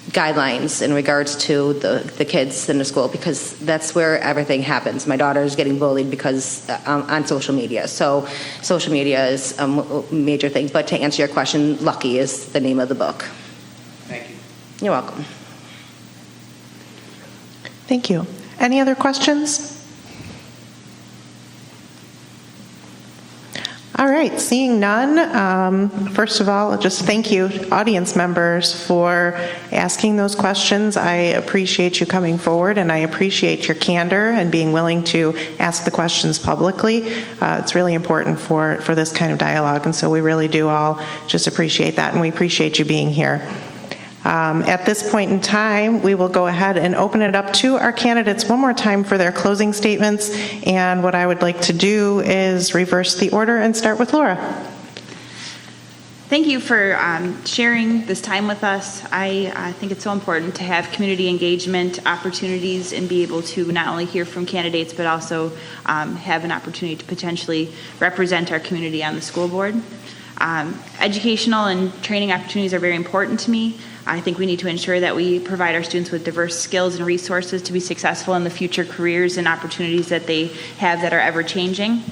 guidelines in regards to the kids in the school, because that's where everything happens. My daughter is getting bullied because on social media. So social media is a major thing. But to answer your question, Lucky is the name of the book. Thank you. You're welcome. Thank you. Any other questions? All right, seeing none, first of all, just thank you, audience members, for asking those questions. I appreciate you coming forward, and I appreciate your candor and being willing to ask the questions publicly. It's really important for this kind of dialogue, and so we really do all just appreciate that, and we appreciate you being here. At this point in time, we will go ahead and open it up to our candidates one more time for their closing statements. And what I would like to do is reverse the order and start with Laura. Thank you for sharing this time with us. I think it's so important to have community engagement opportunities and be able to not only hear from candidates, but also have an opportunity to potentially represent our community on the school board. Educational and training opportunities are very important to me. I think we need to ensure that we provide our students with diverse skills and resources to be successful in the future careers and opportunities that they have that are ever changing.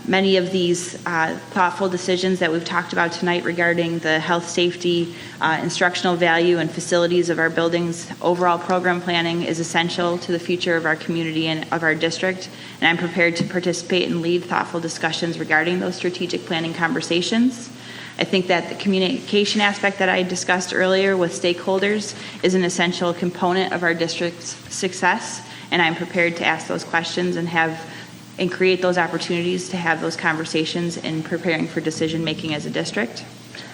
Many of these thoughtful decisions that we've talked about tonight regarding the health, safety, instructional value, and facilities of our buildings, overall program planning is essential to the future of our community and of our district. And I'm prepared to participate and lead thoughtful discussions regarding those strategic planning conversations. I think that the communication aspect that I discussed earlier with stakeholders is an essential component of our district's success, and I'm prepared to ask those questions and create those opportunities to have those conversations in preparing for decision making as a district.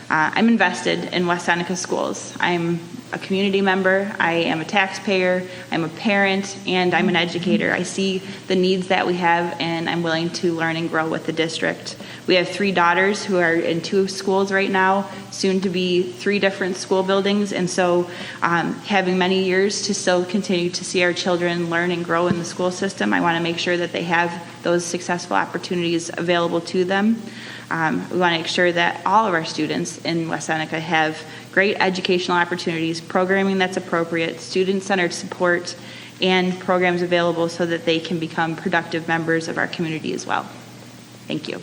I'm invested in West Seneca schools. I'm a community member, I am a taxpayer, I'm a parent, and I'm an educator. I see the needs that we have, and I'm willing to learn and grow with the district. We have 3 daughters who are in 2 schools right now, soon to be 3 different school buildings, and so having many years to still continue to see our children learn and grow in the school system, I want to make sure that they have those successful opportunities available to them. We want to make sure that all of our students in West Seneca have great educational opportunities, programming that's appropriate, student-centered support, and programs available so that they can become productive members of our community as well. Thank you.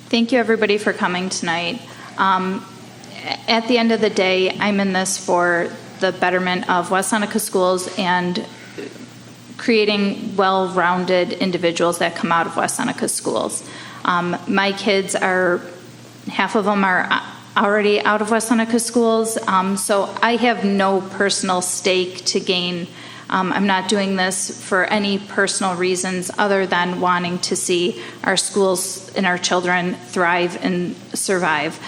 Thank you, everybody, for coming tonight. At the end of the day, I'm in this for the betterment of West Seneca schools and creating well-rounded individuals that come out of West Seneca schools. My kids half of them are already out of West Seneca schools, so I have no personal stake to gain. I'm not doing this for any personal reasons other than wanting to see our schools and our children thrive and survive.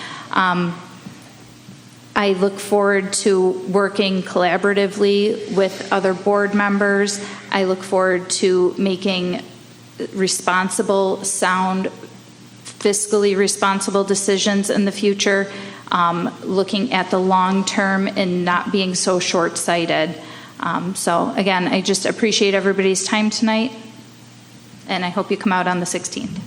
I look forward to working collaboratively with other board members. I look forward to making responsible, sound, fiscally responsible decisions in the future, looking at the long term and not being so short-sighted. So again, I just appreciate everybody's time tonight, and I hope you come out on the 16th.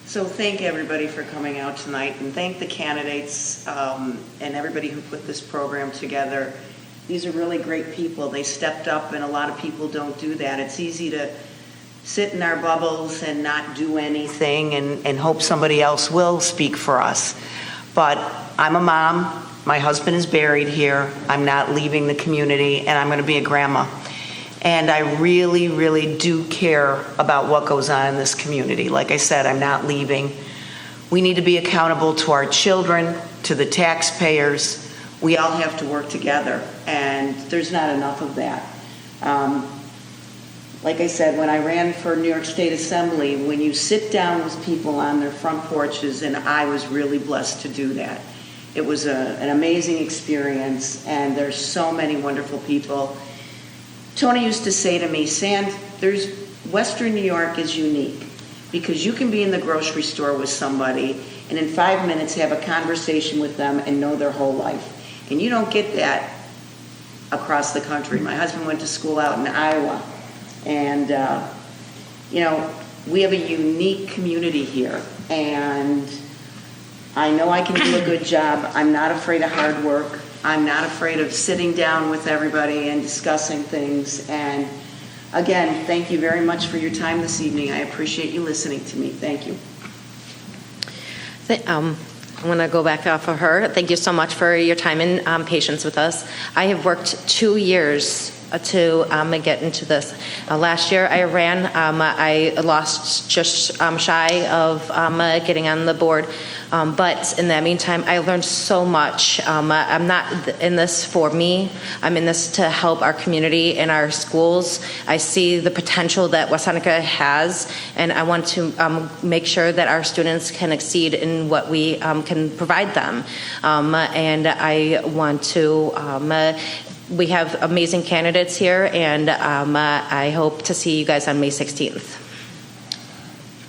So thank everybody for coming out tonight, and thank the candidates and everybody who put this program together. These are really great people. They stepped up, and a lot of people don't do that. It's easy to sit in our bubbles and not do anything and hope somebody else will speak for us. But I'm a mom. My husband is buried here. I'm not leaving the community, and I'm going to be a grandma. And I really, really do care about what goes on in this community. Like I said, I'm not leaving. We need to be accountable to our children, to the taxpayers. We all have to work together, and there's not enough of that. Like I said, when I ran for New York State Assembly, when you sit down with people on their front porches, and I was really blessed to do that. It was an amazing experience, and there's so many wonderful people. Tony used to say to me, Western New York is unique because you can be in the grocery store with somebody and in 5 minutes have a conversation with them and know their whole life. And you don't get that across the country. My husband went to school out in Iowa, And, we have a unique community here, and I know I can do a good job. I'm not afraid of hard work. I'm not afraid of sitting down with everybody and discussing things. And again, thank you very much for your time this evening. I appreciate you listening to me. Thank you. I'm going to go back off of her. Thank you so much for your time and patience with us. I have worked 2 years to get into this. Last year I ran. I lost just shy of getting on the board. But in that meantime, I learned so much. I'm not in this for me. I'm in this to help our community and our schools. I see the potential that West Seneca has, and I want to make sure that our students can exceed in what we can provide them. And I want to we have amazing candidates here, and I hope to see you guys on May 16th.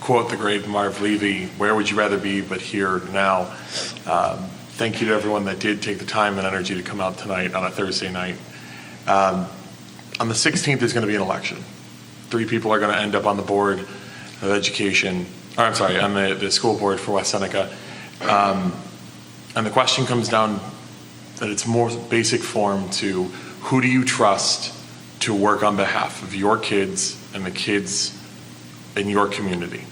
Quote the great Marv Levy, "Where would you rather be but here now?" Thank you to everyone that did take the time and energy to come out tonight on a Thursday night. On the 16th, there's going to be an election. 3 people are going to end up on the board of education, or I'm sorry, on the school board for West Seneca. And the question comes down at its more basic form to who do you trust to work on behalf of your kids and the kids in your community?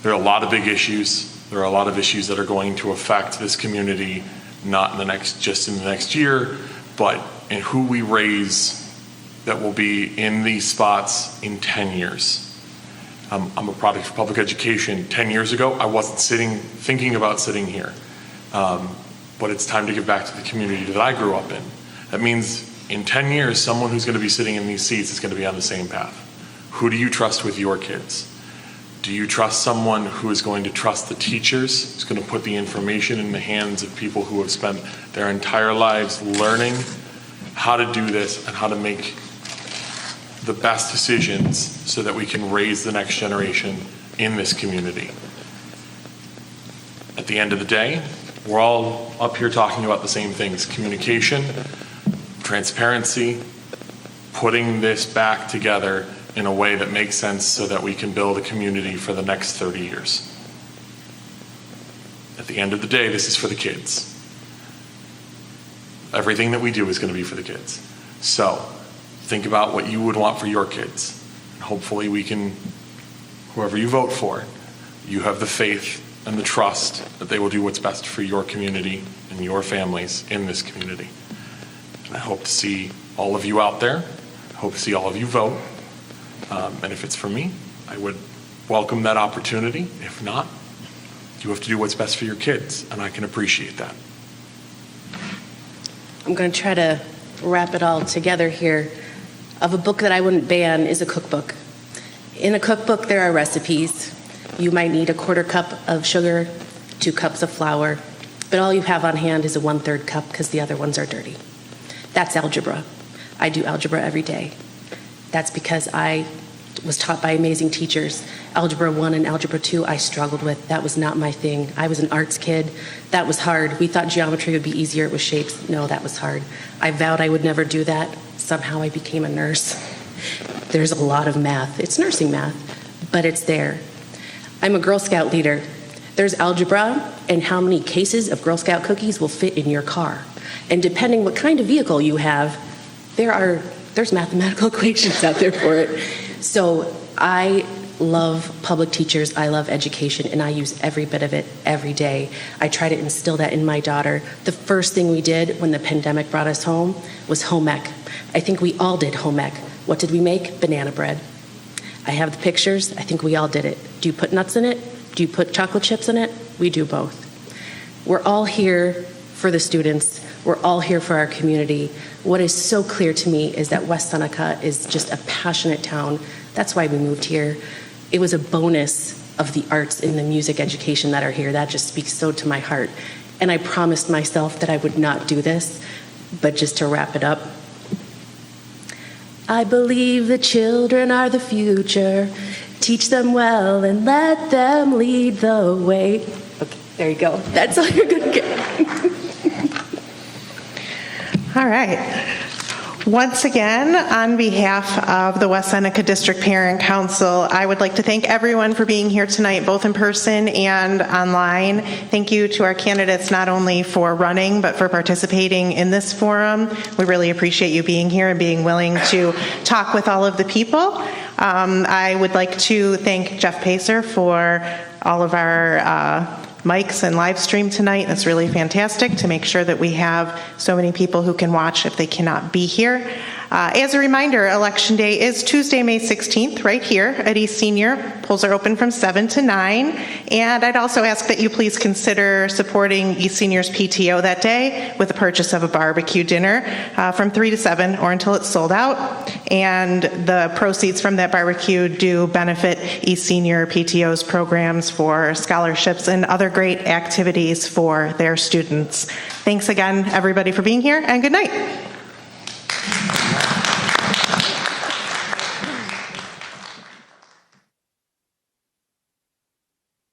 There are a lot of big issues. There are a lot of issues that are going to affect this community, not in the next year, but in who we raise that will be in these spots in 10 years. I'm a product of public education. 10 years ago, I wasn't thinking about sitting here. But it's time to give back to the community that I grew up in. That means in 10 years, someone who's going to be sitting in these seats is going to be on the same path. Who do you trust with your kids? Do you trust someone who is going to trust the teachers, who's going to put the information in the hands of people who have spent their entire lives learning how to do this and how to make the best decisions so that we can raise the next generation in this community? At the end of the day, we're all up here talking about the same things: communication, transparency, putting this back together in a way that makes sense so that we can build a community for the next 30 years. At the end of the day, this is for the kids. Everything that we do is going to be for the kids. So think about what you would want for your kids. And hopefully we can, whoever you vote for, you have the faith and the trust that they will do what's best for your community and your families in this community. And I hope to see all of you out there. I hope to see all of you vote. And if it's for me, I would welcome that opportunity. If not, you have to do what's best for your kids, and I can appreciate that. I'm going to try to wrap it all together here. Of a book that I wouldn't ban is a cookbook. In a cookbook, there are recipes. You might need a 1/4 cup of sugar, 2 cups of flour, but all you have on hand is a 1/3 cup because the other ones are dirty. That's algebra. I do algebra every day. That's because I was taught by amazing teachers. Algebra 1 and Algebra 2 I struggled with. That was not my thing. I was an arts kid. That was hard. We thought geometry would be easier with shapes. No, that was hard. I vowed I would never do that. Somehow I became a nurse. There's a lot of math. It's nursing math, but it's there. I'm a Girl Scout leader. There's algebra and how many cases of Girl Scout cookies will fit in your car. And depending what kind of vehicle you have, there's mathematical equations out there for it. So I love public teachers, I love education, and I use every bit of it every day. I try to instill that in my daughter. The first thing we did when the pandemic brought us home was home ec. I think we all did home ec. What did we make? Banana bread. I have the pictures. I think we all did it. Do you put nuts in it? Do you put chocolate chips in it? We do both. We're all here for the students. We're all here for our community. What is so clear to me is that West Seneca is just a passionate town. That's why we moved here. It was a bonus of the arts and the music education that are here. That just speaks so to my heart. And I promised myself that I would not do this, but just to wrap it up, I believe the children are the future. Teach them well and let them lead the way. Okay, there you go. That's all you're going to get. All right. Once again, on behalf of the West Seneca District Parent Council, I would like to thank everyone for being here tonight, both in person and online. Thank you to our candidates not only for running, but for participating in this forum. We really appreciate you being here and being willing to talk with all of the people. I would like to thank Jeff Pacer for all of our mics and live stream tonight. That's really fantastic to make sure that we have so many people who can watch if they cannot be here. As a reminder, Election Day is Tuesday, May 16th, right here at East Senior. Polls are open from 7 to 9. And I'd also ask that you please consider supporting East Senior's PTO that day with the purchase of a barbecue dinner from 3 to 7 or until it's sold out. And the proceeds from that barbecue do benefit East Senior PTO's programs for scholarships and other great activities for their students. Thanks again, everybody, for being here, and good night.